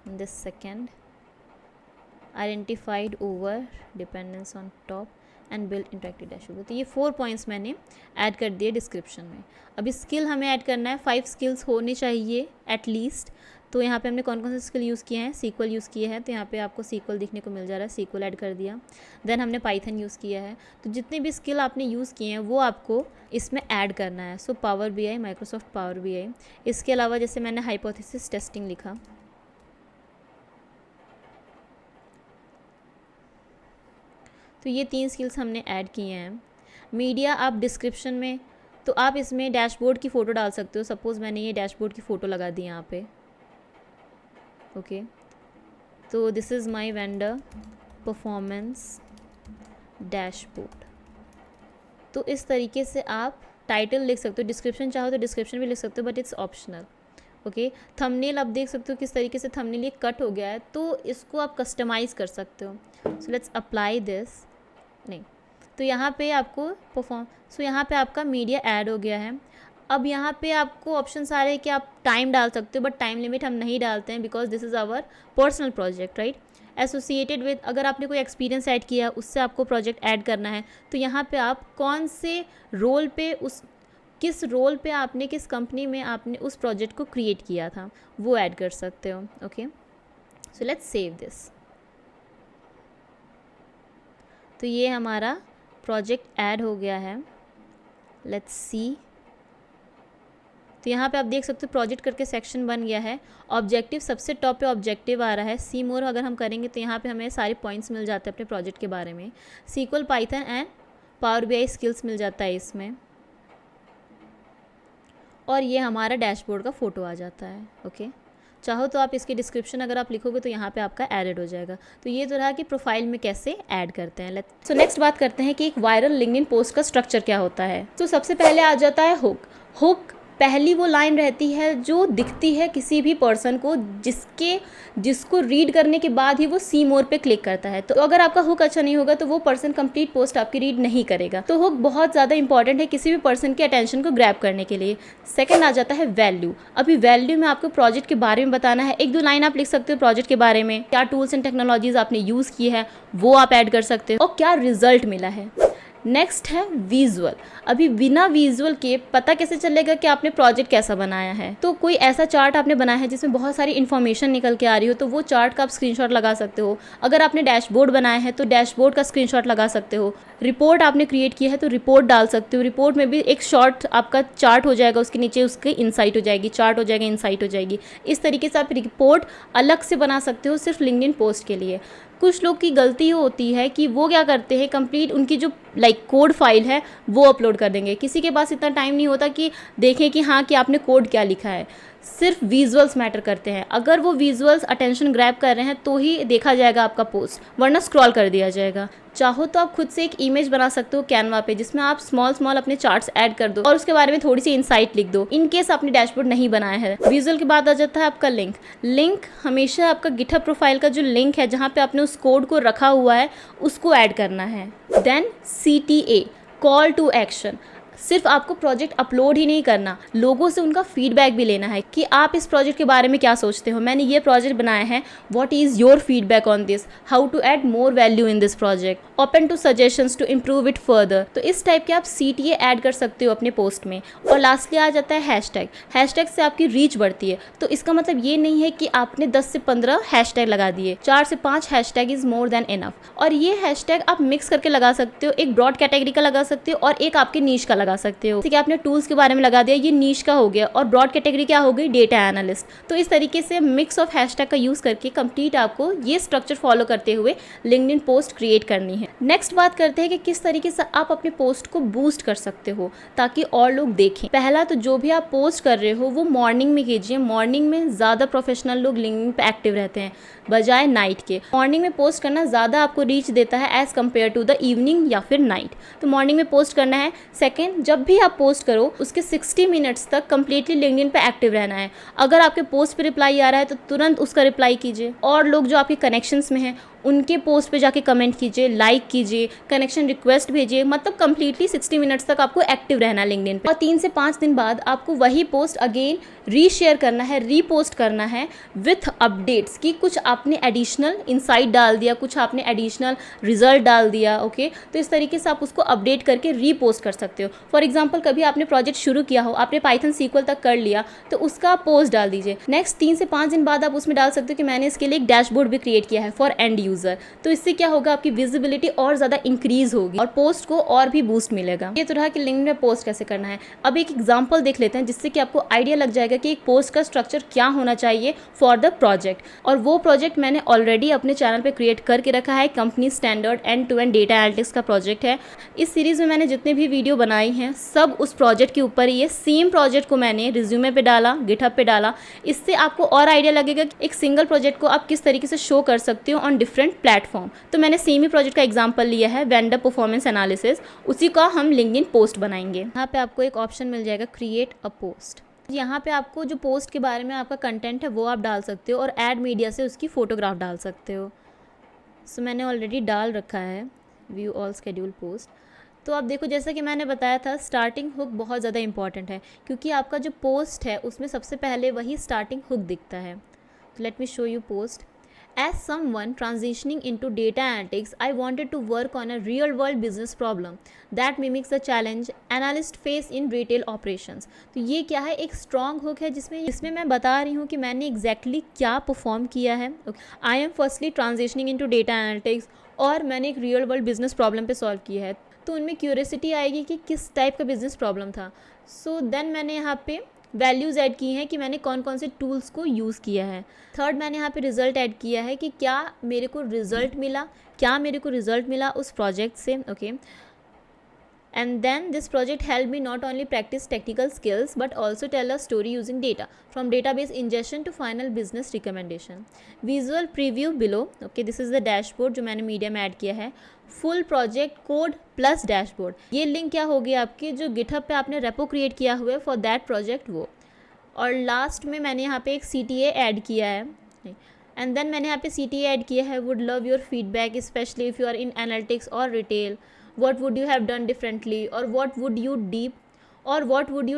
this second, identified over dependence on top and build interactive dashboard. तो ये 4 पॉइंट्स मैंने ऐड कर दिए डिस्क्रिप्शन में। अभी स्किल हमें ऐड करना है, 5 स्किल्स होने चाहिए एटलीस्ट। तो यहाँ पे हमने कौन कौन से स्किल यूज़ किए हैं, सीक्वल यूज़ किए हैं, तो यहाँ पे आपको सीक्वल दिखने को मिल जा रहा है, सीक्वल ऐड कर दिया। देन हमने पाइथन यूज़ किया है। तो जितने भी स्किल आपने यूज़ किए हैं वो आपको इसमें ऐड करना है। So power BI, Microsoft power BI। इसके अलावा जैसे मैंने हाइपोथेसिस टेस्टिंग लिखा, तो ये 3 स्किल्स हमने ऐड किए हैं। मीडिया आप डिस्क्रिप्शन में, तो आप इसमें डैशबोर्ड की फ़ोटो डाल सकते हो। सपोज़ मैंने ये डैशबोर्ड की फ़ोटो लगा दी यहाँ पे। ओके तो this is my vendor performance dashboard. तो इस तरीके से आप टाइटल लिख सकते हो, डिस्क्रिप्शन चाहो तो डिस्क्रिप्शन भी लिख सकते हो, but it's optional. Okay thumbnail आप देख सकते हो किस तरीके से थंबनेल ये कट हो गया है, तो इसको आप कस्टमाइज़ कर सकते हो। सो लेट्स अप्लाई दिस, नहीं तो यहाँ पे आपको यहाँ पे आपका मीडिया ऐड हो गया है। अब यहाँ पे आपको ऑप्शन आ रहे हैं कि आप टाइम डाल सकते हो, बट टाइम लिमिट हम नहीं डालते हैं because this is our personal project, right. Associated with, अगर आपने कोई एक्सपीरियंस ऐड किया उससे आपको प्रोजेक्ट ऐड करना है, तो यहाँ पे आप कौन से रोल पे, किस रोल पे आपने, किस कंपनी में आपने उस प्रोजेक्ट को क्रिएट किया था वो ऐड कर सकते हो। Okay so let's save this. तो ये हमारा प्रोजेक्ट ऐड हो गया है। लेट्स सी, तो यहाँ पे आप देख सकते हो प्रोजेक्ट करके सेक्शन बन गया है। ऑब्जेक्टिव सबसे टॉप पे ऑब्जेक्टिव आ रहा है। सी मोर अगर हम करेंगे तो यहाँ पे हमें सारे पॉइंट्स मिल जाते हैं अपने प्रोजेक्ट के बारे में। SQL, Python and power BI skills मिल जाता है इसमें, और ये हमारा डैशबोर्ड का फ़ोटो आ जाता है। ओके चाहो तो आप इसकी डिस्क्रिप्शन अगर आप लिखोगे तो यहाँ पे आपका एडेड हो जाएगा। तो ये तो रहा कि प्रोफाइल में कैसे ऐड करते हैं। सो नेक्स्ट बात करते हैं कि एक वायरल लिंक्डइन पोस्ट का स्ट्रक्चर क्या होता है। तो सबसे पहले आ जाता है हुक। पहली वो लाइन रहती है जो दिखती है किसी भी पर्सन को, जिसको रीड करने के बाद ही वो सी मोर पे क्लिक करता है। तो अगर आपका हुक अच्छा नहीं होगा तो वो पर्सन कंप्लीट पोस्ट आपकी रीड नहीं करेगा। तो हुक बहुत ज़्यादा इंपॉर्टेंट है किसी भी पर्सन के अटेंशन को ग्रैब करने के लिए। सेकंड आ जाता है वैल्यू। अभी वैल्यू में आपको प्रोजेक्ट के बारे में बताना है। 1-2 लाइन आप लिख सकते हो प्रोजेक्ट के बारे में, क्या टूल्स एंड टेक्नोलॉजीज आपने यूज़ की है वो आप ऐड कर सकते हो, और क्या रिजल्ट मिला है। नेक्स्ट है विजुअल। अभी बिना विजुअल के पता कैसे चलेगा कि आपने प्रोजेक्ट कैसा बनाया है। तो कोई ऐसा चार्ट आपने बनाया है जिसमें बहुत सारी इन्फॉर्मेशन निकल के आ रही हो, तो वो चार्ट का आप स्क्रीनशॉट लगा सकते हो। अगर आपने डैशबोर्ड बनाया है तो डैशबोर्ड का स्क्रीनशॉट लगा सकते हो। रिपोर्ट आपने क्रिएट की है तो रिपोर्ट डाल सकते हो। रिपोर्ट में भी एक शॉर्ट आपका चार्ट हो जाएगा, उसके नीचे उसकी इंसाइट हो जाएगी, चार्ट हो जाएगा, इंसाइट हो जाएगी। इस तरीके से आप रिपोर्ट अलग से बना सकते हो सिर्फ लिंक्डइन पोस्ट के लिए। कुछ लोग की गलती होती है कि वो क्या करते हैं, कंप्लीट उनकी जो कोड फाइल है वो अपलोड कर देंगे। किसी के पास इतना टाइम नहीं होता कि देखें कि हाँ कि आपने कोड क्या लिखा है। सिर्फ विजुअल्स मैटर करते हैं। अगर वो विजुअल्स अटेंशन ग्रैब कर रहे हैं तो ही देखा जाएगा आपका पोस्ट, वरना स्क्रॉल कर दिया जाएगा। चाहो तो आप खुद से एक इमेज बना सकते हो कैनवा पे, जिसमें आप स्मॉल अपने चार्ट्स ऐड कर दो और उसके बारे में थोड़ी सी इंसाइट लिख दो, इन केस आपने डैशबोर्ड नहीं बनाया है। विजुअल के बाद आ जाता है आपका लिंक हमेशा आपका गिटहब प्रोफाइल का जो लिंक है जहाँ पे आपने उस कोड को रखा हुआ है उसको ऐड करना है। Then CTA, call to action. सिर्फ आपको प्रोजेक्ट अपलोड ही नहीं करना, लोगों से उनका फीडबैक भी लेना है कि आप इस प्रोजेक्ट के बारे में क्या सोचते हो, मैंने ये प्रोजेक्ट बनाया है, what is your feedback on this, how to add more value in this project, open to suggestions to improve it further. तो इस टाइप के आप CTA ऐड कर सकते हो अपने पोस्ट में। और लास्टली आ जाता है हैशटैग। हैशटैग से आपकी रीच बढ़ती है। तो इसका मतलब ये नहीं है कि आपने 10 से 15 हैशटैग लगा दिए, 4 से 5 hashtag is more than enough. और ये हैशटैग आप मिक्स करके लगा सकते हो, एक ब्रॉड कैटेगरी का लगा सकते हो और एक आपके नीश का लगा सकते हो। जैसे कि आपने टूल्स के बारे में लगा दिया, ये नीश का हो गया, और ब्रॉड कैटेगरी क्या हो गई, डेटा एनालिस्ट। तो इस तरीके से मिक्स ऑफ हैशटैग का यूज़ करके कंप्लीट आपको ये स्ट्रक्चर फॉलो करते हुए लिंक्डइन पोस्ट क्रिएट करनी है। नेक्स्ट बात करते हैं कि किस तरीके से आप अपने पोस्ट को बूस्ट कर सकते हो ताकि और लोग देखें। पहला तो जो भी आप पोस्ट कर रहे हो वो मॉर्निंग में कीजिए। मॉर्निंग में ज़्यादा प्रोफेशनल लोग लिंक्डइन पे एक्टिव रहते हैं बजाय नाइट के। मॉर्निंग में पोस्ट करना ज़्यादा आपको रीच देता है as compare to the evening या फिर नाइट। तो मॉर्निंग में पोस्ट करना है। सेकेंड, जब भी आप पोस्ट करो उसके 60 मिनट्स तक कंप्लीटली लिंक्डइन पे एक्टिव रहना है। अगर आपके पोस्ट पे रिप्लाई आ रहा है तो तुरंत उसका रिप्लाई कीजिए, और लोग जो आपके कनेक्शंस में हैं उनके पोस्ट पे जाके कमेंट कीजिए, लाइक कीजिए, कनेक्शन रिक्वेस्ट भेजिए। मतलब कंप्लीटली 60 मिनट्स तक आपको एक्टिव रहना लिंक्डइन पे। और 3 से 5 दिन बाद आपको वही पोस्ट अगेन रीशेयर करना है, रीपोस्ट करना है विथ अपडेट्स कि कुछ आपने एडिशनल इंसाइट डाल दिया, कुछ आपने एडिशनल रिजल्ट डाल दिया। ओके, तो इस तरीके से आप उसको अपडेट करके रीपोस्ट कर सकते हो। फॉर एग्जाम्पल, कभी आपने प्रोजेक्ट शुरू किया हो, आपने पाइथन सीक्वल तक कर लिया, तो उसका पोस्ट डाल दीजिए। नेक्स्ट 3 से 5 दिन बाद आप उसमें डाल सकते हो कि मैंने इसके लिए एक डैशबोर्ड भी क्रिएट किया है फॉर एंड यूजर। तो इससे क्या होगा, आपकी विजिबिलिटी और ज़्यादा इंक्रीज होगी और पोस्ट को और भी बूस्ट मिलेगा। ये तो रहा कि लिंक्डइन में पोस्ट कैसे करना है। अब एक एग्जांपल देख लेते हैं जिससे कि आपको आइडिया लग जाएगा कि एक पोस्ट का स्ट्रक्चर क्या होना चाहिए फॉर द प्रोजेक्ट। और वो प्रोजेक्ट मैंने ऑलरेडी अपने चैनल पे क्रिएट करके रखा है। Company standard end-to-end data analytics का प्रोजेक्ट है। इस सीरीज़ में मैंने जितने भी वीडियो बनाई हैं सब उस प्रोजेक्ट के ऊपर ही है। सेम प्रोजेक्ट को मैंने रिज्यूमे पे डाला, गिटहब पे डाला। इससे आपको और आइडिया लगेगा कि एक सिंगल प्रोजेक्ट को आप किस तरीके से शो कर सकते हो ऑन डिफरेंट प्लेटफॉर्म। तो मैंने सेम ही प्रोजेक्ट का एग्जांपल लिया है, वेंडर परफॉर्मेंस एनालिसिस, उसी का हम लिंक्डइन पोस्ट बनाएंगे। यहाँ पे आपको एक ऑप्शन मिल जाएगा क्रिएट अ पोस्ट। यहाँ पे आपको जो पोस्ट के बारे में आपका कंटेंट है वो आप डाल सकते हो और ऐड मीडिया से उसकी फ़ोटोग्राफ डाल सकते हो। सो मैंने ऑलरेडी डाल रखा है व्यू ऑल स्केड्यूल पोस्ट। तो आप देखो, जैसा कि मैंने बताया था, स्टार्टिंग हुक बहुत ज़्यादा इंपॉर्टेंट है क्योंकि आपका जो पोस्ट है उसमें सबसे पहले वही स्टार्टिंग हुक दिखता है। Let me show you post. As someone transitioning into data analytics, I wanted to work on a real-world business problem that mimics the challenge analysts face in retail operations. तो ये क्या है, एक strong hook है जिसमें मैं बता रही हूँ कि मैंने exactly क्या perform किया है। I am firstly transitioning into data analytics और मैंने एक real world business problem पे solve किया है। तो उनमें क्यूरियोसिटी आएगी कि किस टाइप का बिजनेस प्रॉब्लम था। सो देन मैंने यहाँ पे वैल्यूज़ ऐड की हैं कि मैंने कौन कौन से टूल्स को यूज़ किया है। थर्ड, मैंने यहाँ पे रिज़ल्ट ऐड किया है कि क्या मेरे को रिज़ल्ट मिला उस प्रोजेक्ट से। Okay, and then this project helped me not only practice technical skills but also tell a story using data from database ingestion to final business recommendation. Visual preview below. Okay, this is the dashboard जो मैंने मीडिया में ऐड किया है। Full project code plus dashboard, ये लिंक क्या होगी आपकी, जो गिटहब पे आपने रेपो क्रिएट किया हुआ है फॉर दैट प्रोजेक्ट वो। और लास्ट में मैंने यहाँ पे एक CTA ऐड किया है। एंड देन मैंने यहाँ पे CTA ऐड किया है, would love your feedback specially if you are in analytics और retail, what would you have done differently और what would you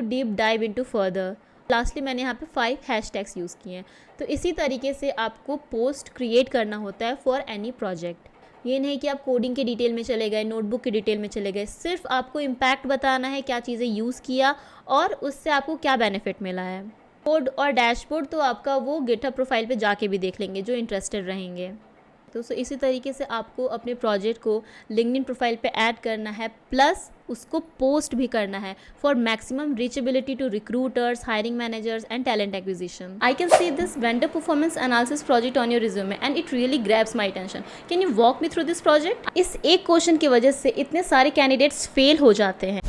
deep dive into further। Lastly मैंने यहाँ पे 5 हैशटैग्स यूज़ किए हैं। तो इसी तरीके से आपको पोस्ट क्रिएट करना होता है फॉर एनी प्रोजेक्ट। ये नहीं कि आप कोडिंग के डिटेल में चले गए, नोटबुक के डिटेल में चले गए, सिर्फ आपको इम्पैक्ट बताना है, क्या चीज़ें यूज़ किया और उससे आपको क्या बेनिफिट मिला है। कोड और डैशबोर्ड तो आपका वो गिटहब प्रोफाइल पे जाके भी देख लेंगे जो इंटरेस्टेड रहेंगे। तो इसी तरीके से आपको अपने प्रोजेक्ट को लिंक्डइन प्रोफाइल पे ऐड करना है, प्लस उसको पोस्ट भी करना है for maximum reachability to recruiters, hiring managers and talent acquisition. I can see this vendor performance analysis project on your resume and it really grabs my attention. Can you walk me through this project? इस एक क्वेश्चन की वजह से इतने सारे कैंडिडेट्स फेल हो जाते हैं।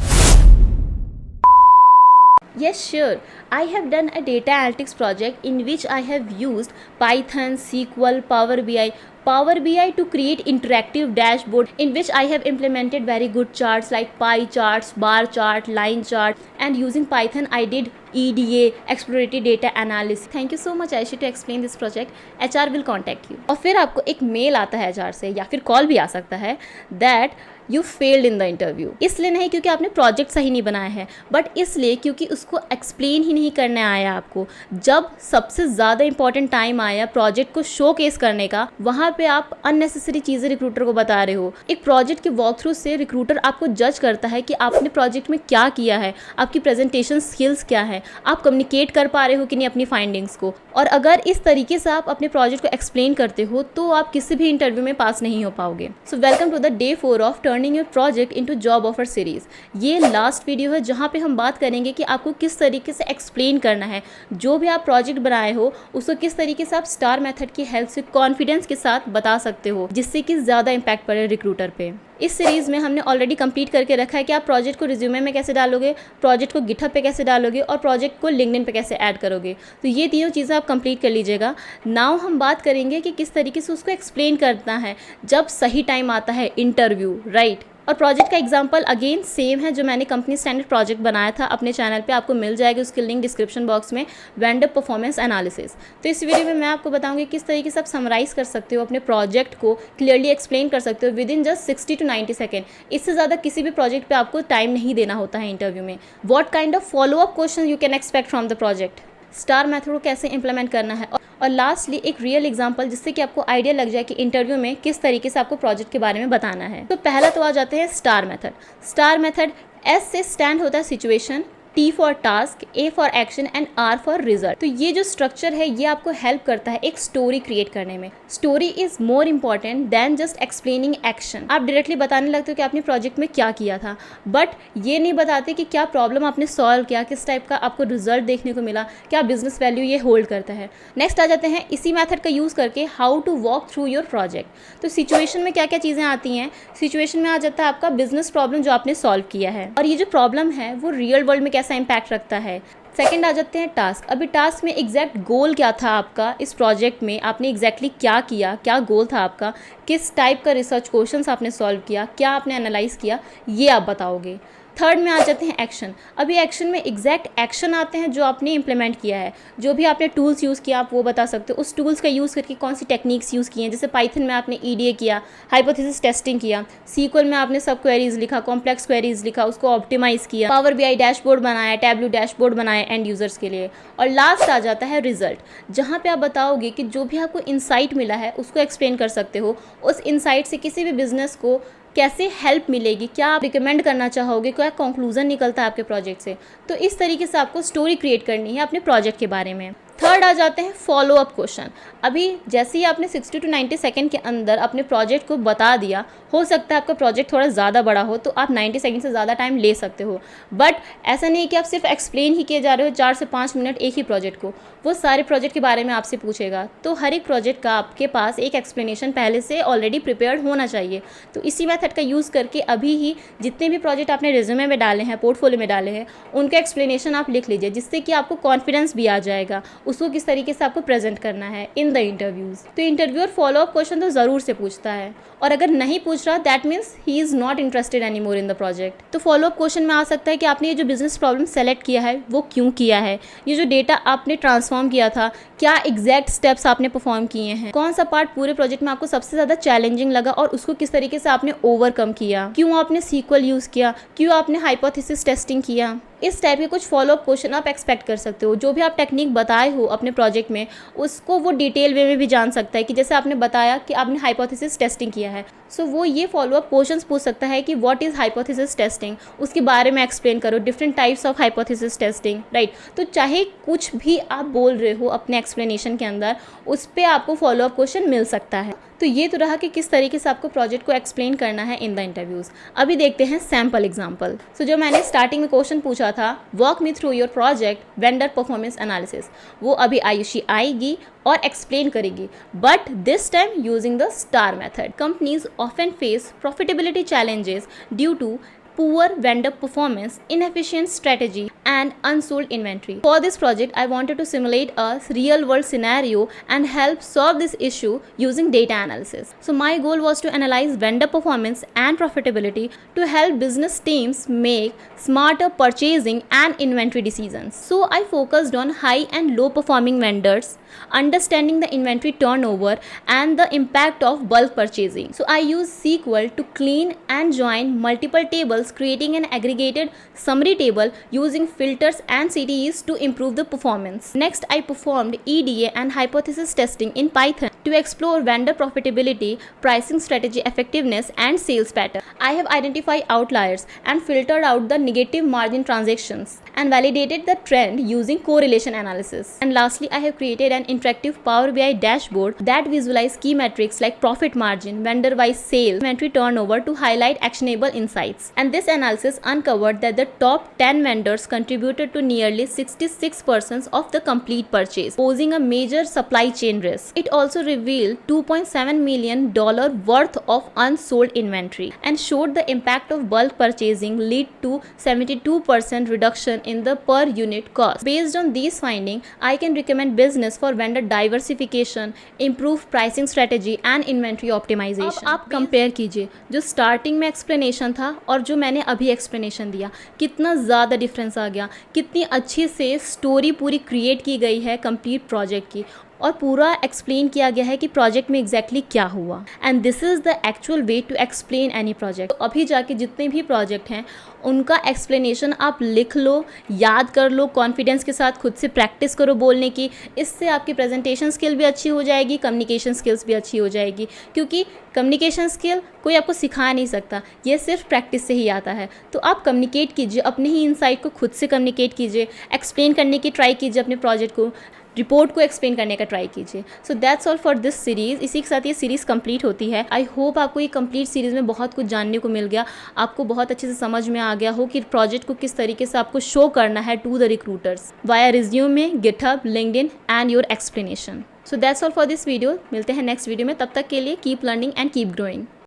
Yes, sure. I have done a data analytics project in which I have used Python, SQL, Power BI, Power BI to create interactive dashboard in which I have implemented very good charts like pie charts, bar chart, line chart, and using Python I did EDA, exploratory data analysis. Thank you so much Aishi to explain this project. HR will contact you. और फिर आपको एक मेल आता है HR से या फिर कॉल भी आ सकता है that you failed in the interview. इसलिए नहीं क्योंकि आपने प्रोजेक्ट सही नहीं बनाया है, बट इसलिए क्योंकि उसको एक्सप्लेन ही नहीं करने आया आपको। जब सबसे ज़्यादा इंपॉर्टेंट टाइम आया प्रोजेक्ट को शो केस करने का, वहाँ पे आप अननेसेसरी चीज़ें रिक्रूटर को बता रहे हो। एक प्रोजेक्ट के वॉक थ्रू से रिक्रूटर आपको जज करता है कि आपने प्रोजेक्ट में क्या किया है, आपकी प्रेजेंटेशन स्किल्स क्या है, आप कम्युनिकेट कर पा रहे हो कि नहीं अपनी फाइंडिंग्स को। और अगर इस तरीके से आप अपने प्रोजेक्ट को एक्सप्लेन करते हो तो आप किसी भी इंटरव्यू में पास नहीं हो पाओगे। So welcome to the day 4 of turning your project into job offer series. ये लास्ट वीडियो है जहाँ पे हम बात करेंगे कि आपको किस तरीके से एक्सप्लेन करना है, जो भी आप प्रोजेक्ट बनाए हो उसको किस तरीके से आप स्टार मेथड की हेल्प से कॉन्फिडेंस के साथ बता सकते हो, जिससे कि ज़्यादा इम्पैक्ट पड़े रिक्रूटर पे। इस सीरीज़ में हमने ऑलरेडी कंप्लीट करके रखा है कि आप प्रोजेक्ट को रिज्यूमे में कैसे डालोगे, प्रोजेक्ट को गिटहब पे कैसे डालोगे और प्रोजेक्ट को लिंक्डइन पे कैसे ऐड करोगे। तो ये तीनों चीज़ें आप कंप्लीट कर लीजिएगा। नाउ हम बात करेंगे कि किस तरीके से उसको एक्सप्लेन करना है जब सही टाइम आता है इंटरव्यू, राइट। और प्रोजेक्ट का एग्जांपल अगेन सेम है जो मैंने कंपनी स्टैंडर्ड प्रोजेक्ट बनाया था अपने चैनल पे, आपको मिल जाएगी उसकी लिंक डिस्क्रिप्शन बॉक्स में, वेंडर परफॉर्मेंस एनालिसिस। तो इस वीडियो में मैं आपको बताऊंगी किस तरीके से आप समराइज कर सकते हो अपने प्रोजेक्ट को, क्लियरली एक्सप्लेन कर सकते हो with in just 60 to 90 second. इससे ज़्यादा किसी भी प्रोजेक्ट पर आपको टाइम नहीं देना होता है इंटरव्यू में। What kind of follow up question you can expect from the project, star method को कैसे इंप्लीमेंट करना है, और लास्टली एक रियल एग्जांपल जिससे कि आपको आइडिया लग जाए कि इंटरव्यू में किस तरीके से आपको प्रोजेक्ट के बारे में बताना है। तो पहला तो आ जाते हैं star method. Star method S से स्टैंड होता है situation, T for task, A for action and R for result. तो ये जो स्ट्रक्चर है ये आपको हेल्प करता है एक स्टोरी क्रिएट करने में। Story is more important than just explaining action. आप डायरेक्टली बताने लगते हो कि आपने प्रोजेक्ट में क्या किया था, बट ये नहीं बताते कि क्या प्रॉब्लम आपने सॉल्व किया, किस टाइप का आपको रिजल्ट देखने को मिला, क्या बिजनेस वैल्यू ये होल्ड करता है। नेक्स्ट आ जाते हैं इसी मेथड का यूज़ करके how to walk through your project. तो सिचुएशन में क्या क्या चीज़ें आती हैं, सिचुएशन में आ जाता है आपका बिजनेस प्रॉब्लम जो आपने सॉल्व किया है, और ये जो प्रॉब्लम है वो रियल वर्ल्ड में कैसा इंपैक्ट रखता है। सेकंड आ जाते हैं टास्क। अभी टास्क में एग्जैक्ट गोल क्या था आपका, इस प्रोजेक्ट में आपने एग्जैक्टली क्या किया, क्या गोल था आपका, किस टाइप का रिसर्च क्वेश्चंस आपने सॉल्व किया, क्या आपने एनालाइज किया, ये आप बताओगे। थर्ड में आ जाते हैं एक्शन। अभी एक्शन में एग्जैक्ट एक्शन आते हैं जो आपने इंप्लीमेंट किया है, जो भी आपने टूल्स यूज़ किया आप वो बता सकते हो। उस टूल्स का यूज़ करके कौन सी टेक्निक्स यूज़ की हैं, जैसे पाइथन में आपने EDA किया, हाइपोथेसिस टेस्टिंग किया, SQL में आपने सब क्वेरीज लिखा, कॉम्प्लेक्स क्वेरीज लिखा, उसको ऑप्टिमाइज़ किया, पावर BI डैशबोर्ड बनाया, टैब्लू डैशबोर्ड बनाया एंड यूज़र्स के लिए। और लास्ट आ जाता है रिजल्ट, जहाँ पे आप बताओगे कि जो भी आपको इंसाइट मिला है उसको एक्सप्लेन कर सकते हो, उस इंसाइट से किसी भी बिजनेस को कैसे हेल्प मिलेगी, क्या आप रिकमेंड करना चाहोगे, क्या कंक्लूजन निकलता है आपके प्रोजेक्ट से। तो इस तरीके से आपको स्टोरी क्रिएट करनी है अपने प्रोजेक्ट के बारे में। थर्ड आ जाते हैं फॉलो अप क्वेश्चन। अभी जैसे ही आपने 60 to 90 सेकेंड के अंदर अपने प्रोजेक्ट को बता दिया, हो सकता है आपका प्रोजेक्ट थोड़ा ज़्यादा बड़ा हो तो आप 90 सेकेंड से ज़्यादा टाइम ले सकते हो, बट ऐसा नहीं है कि आप सिर्फ एक्सप्लेन ही किए जा रहे हो 4 से 5 मिनट एक ही प्रोजेक्ट को। वो सारे प्रोजेक्ट के बारे में आपसे पूछेगा, तो हर एक प्रोजेक्ट का आपके पास एक एक्सप्लेनेशन पहले से ऑलरेडी प्रिपेयर्ड होना चाहिए। तो इसी मेथड का यूज़ करके अभी ही जितने भी प्रोजेक्ट आपने रिज्यूमे में डाले हैं, पोर्टफोलियो में डाले हैं, उनका एक्सप्लेनेशन आप लिख लीजिए, जिससे कि आपको कॉन्फिडेंस भी आ जाएगा उसको किस तरीके से आपको प्रेजेंट करना है इन द इंटरव्यूज़। तो इंटरव्यूअर फॉलो अप क्वेश्चन तो ज़रूर से पूछता है, और अगर नहीं पूछ रहा that means he is not interested any more in the project. तो फॉलो अप क्वेश्चन में आ सकता है कि आपने ये जो बिजनेस प्रॉब्लम सेलेक्ट किया है वो क्यों किया है, ये जो डेटा आपने ट्रांसफॉर्म किया था क्या एग्जैक्ट स्टेप्स आपने परफॉर्म किए हैं, कौन सा पार्ट पूरे प्रोजेक्ट में आपको सबसे ज़्यादा चैलेंजिंग लगा और उसको किस तरीके से आपने ओवरकम किया, क्यों आपने SQL यूज़ किया, क्यों आपने हाइपोथेसिस टेस्टिंग किया। इस टाइप के कुछ फॉलोअप क्वेश्चन आप एक्सपेक्ट कर सकते हो। जो भी आप टेक्निक बताए हो अपने प्रोजेक्ट में उसको वो डिटेल वे में भी जान सकता है, कि जैसे आपने बताया कि आपने हाइपोथेसिस टेस्टिंग किया है, सो वो ये फॉलोअप क्वेश्चंस पूछ सकता है कि व्हाट इज़ हाइपोथेसिस टेस्टिंग, उसके बारे में एक्सप्लेन करो, different types of hypothesis testing, right. तो चाहे कुछ भी आप बोल रहे हो अपने एक्सप्लेनेशन के अंदर, उस पर आपको फॉलोअप क्वेश्चन मिल सकता है। तो ये तो रहा कि किस तरीके से आपको प्रोजेक्ट को एक्सप्लेन करना है इन द इंटरव्यूज़। अभी देखते हैं सैम्पल एग्जांपल। सो जो मैंने स्टार्टिंग में क्वेश्चन पूछा था, walk me through your project vendor performance analysis, वो अभी आयुषी आएगी और एक्सप्लेन करेगी, but this time using the STAR method. Companies often face profitability challenges due to poor vendor performance, inefficient strategy, and unsold inventory. For this project, I wanted to simulate a real world scenario and help solve this issue using data analysis. So my goal was to analyze vendor performance and profitability to help business teams make smarter purchasing and inventory decisions. So I focused on high and low performing vendors, understanding the inventory turnover and the impact of bulk purchasing. So I used SQL to clean and join multiple tables, creating an aggregated summary table using filters and CTEs to improve the performance. Next, I performed EDA and hypothesis testing in Python to explore vendor profitability, pricing strategy effectiveness, and sales pattern. I have identified outliers and filtered out the negative margin transactions and validated the trend using correlation analysis. And lastly, I have created an interactive Power BI dashboard that visualizes key metrics like profit margin, vendor-wise sales, inventory turnover to highlight actionable insights. And this analysis uncovered that the top 10 vendors contributed to nearly 66% of the complete purchase, posing a major supply chain risk. It also revealed $2.7 million worth of unsold inventory and showed the impact of bulk purchasing lead to 72% reduction in the per unit cost. Based on these findings, I can recommend business for vendor diversification, improve pricing strategy and inventory optimization. अब आप कंपेयर कीजिए जो स्टार्टिंग में एक्सप्लेनेशन था और जो मैंने अभी एक्सप्लेनेशन दिया, कितना ज़्यादा डिफरेंस आ गया, कितनी अच्छी से स्टोरी पूरी क्रिएट की गई है कंप्लीट प्रोजेक्ट की और पूरा एक्सप्लेन किया गया है कि प्रोजेक्ट में एग्जैक्टली क्या हुआ. And this is the actual way to explain any project. तो अभी जाके जितने भी प्रोजेक्ट हैं उनका एक्सप्लेनेशन आप लिख लो, याद कर लो, कॉन्फिडेंस के साथ खुद से प्रैक्टिस करो बोलने की. इससे आपकी प्रेजेंटेशन स्किल भी अच्छी हो जाएगी, कम्युनिकेशन स्किल्स भी अच्छी हो जाएगी, क्योंकि कम्युनिकेशन स्किल कोई आपको सिखा नहीं सकता, ये सिर्फ प्रैक्टिस से ही आता है. तो आप कम्युनिकेट कीजिए, अपने ही इनसाइट को खुद से कम्युनिकेट कीजिए, एक्सप्लेन करने की ट्राई कीजिए, अपने प्रोजेक्ट को, रिपोर्ट को एक्सप्लेन करने का ट्राई कीजिए. सो that's all for this series. इसी के साथ ये सीरीज़ कंप्लीट होती है. आई होप आपको ये कंप्लीट सीरीज़ में बहुत कुछ जानने को मिल गया, आपको बहुत अच्छे से समझ में आ गया हो कि प्रोजेक्ट को किस तरीके से आपको शो करना है to the recruiters via resume, GitHub, LinkedIn and your explanation. So that's all for this video. मिलते हैं नेक्स्ट वीडियो में, तब तक के लिए keep learning and keep growing.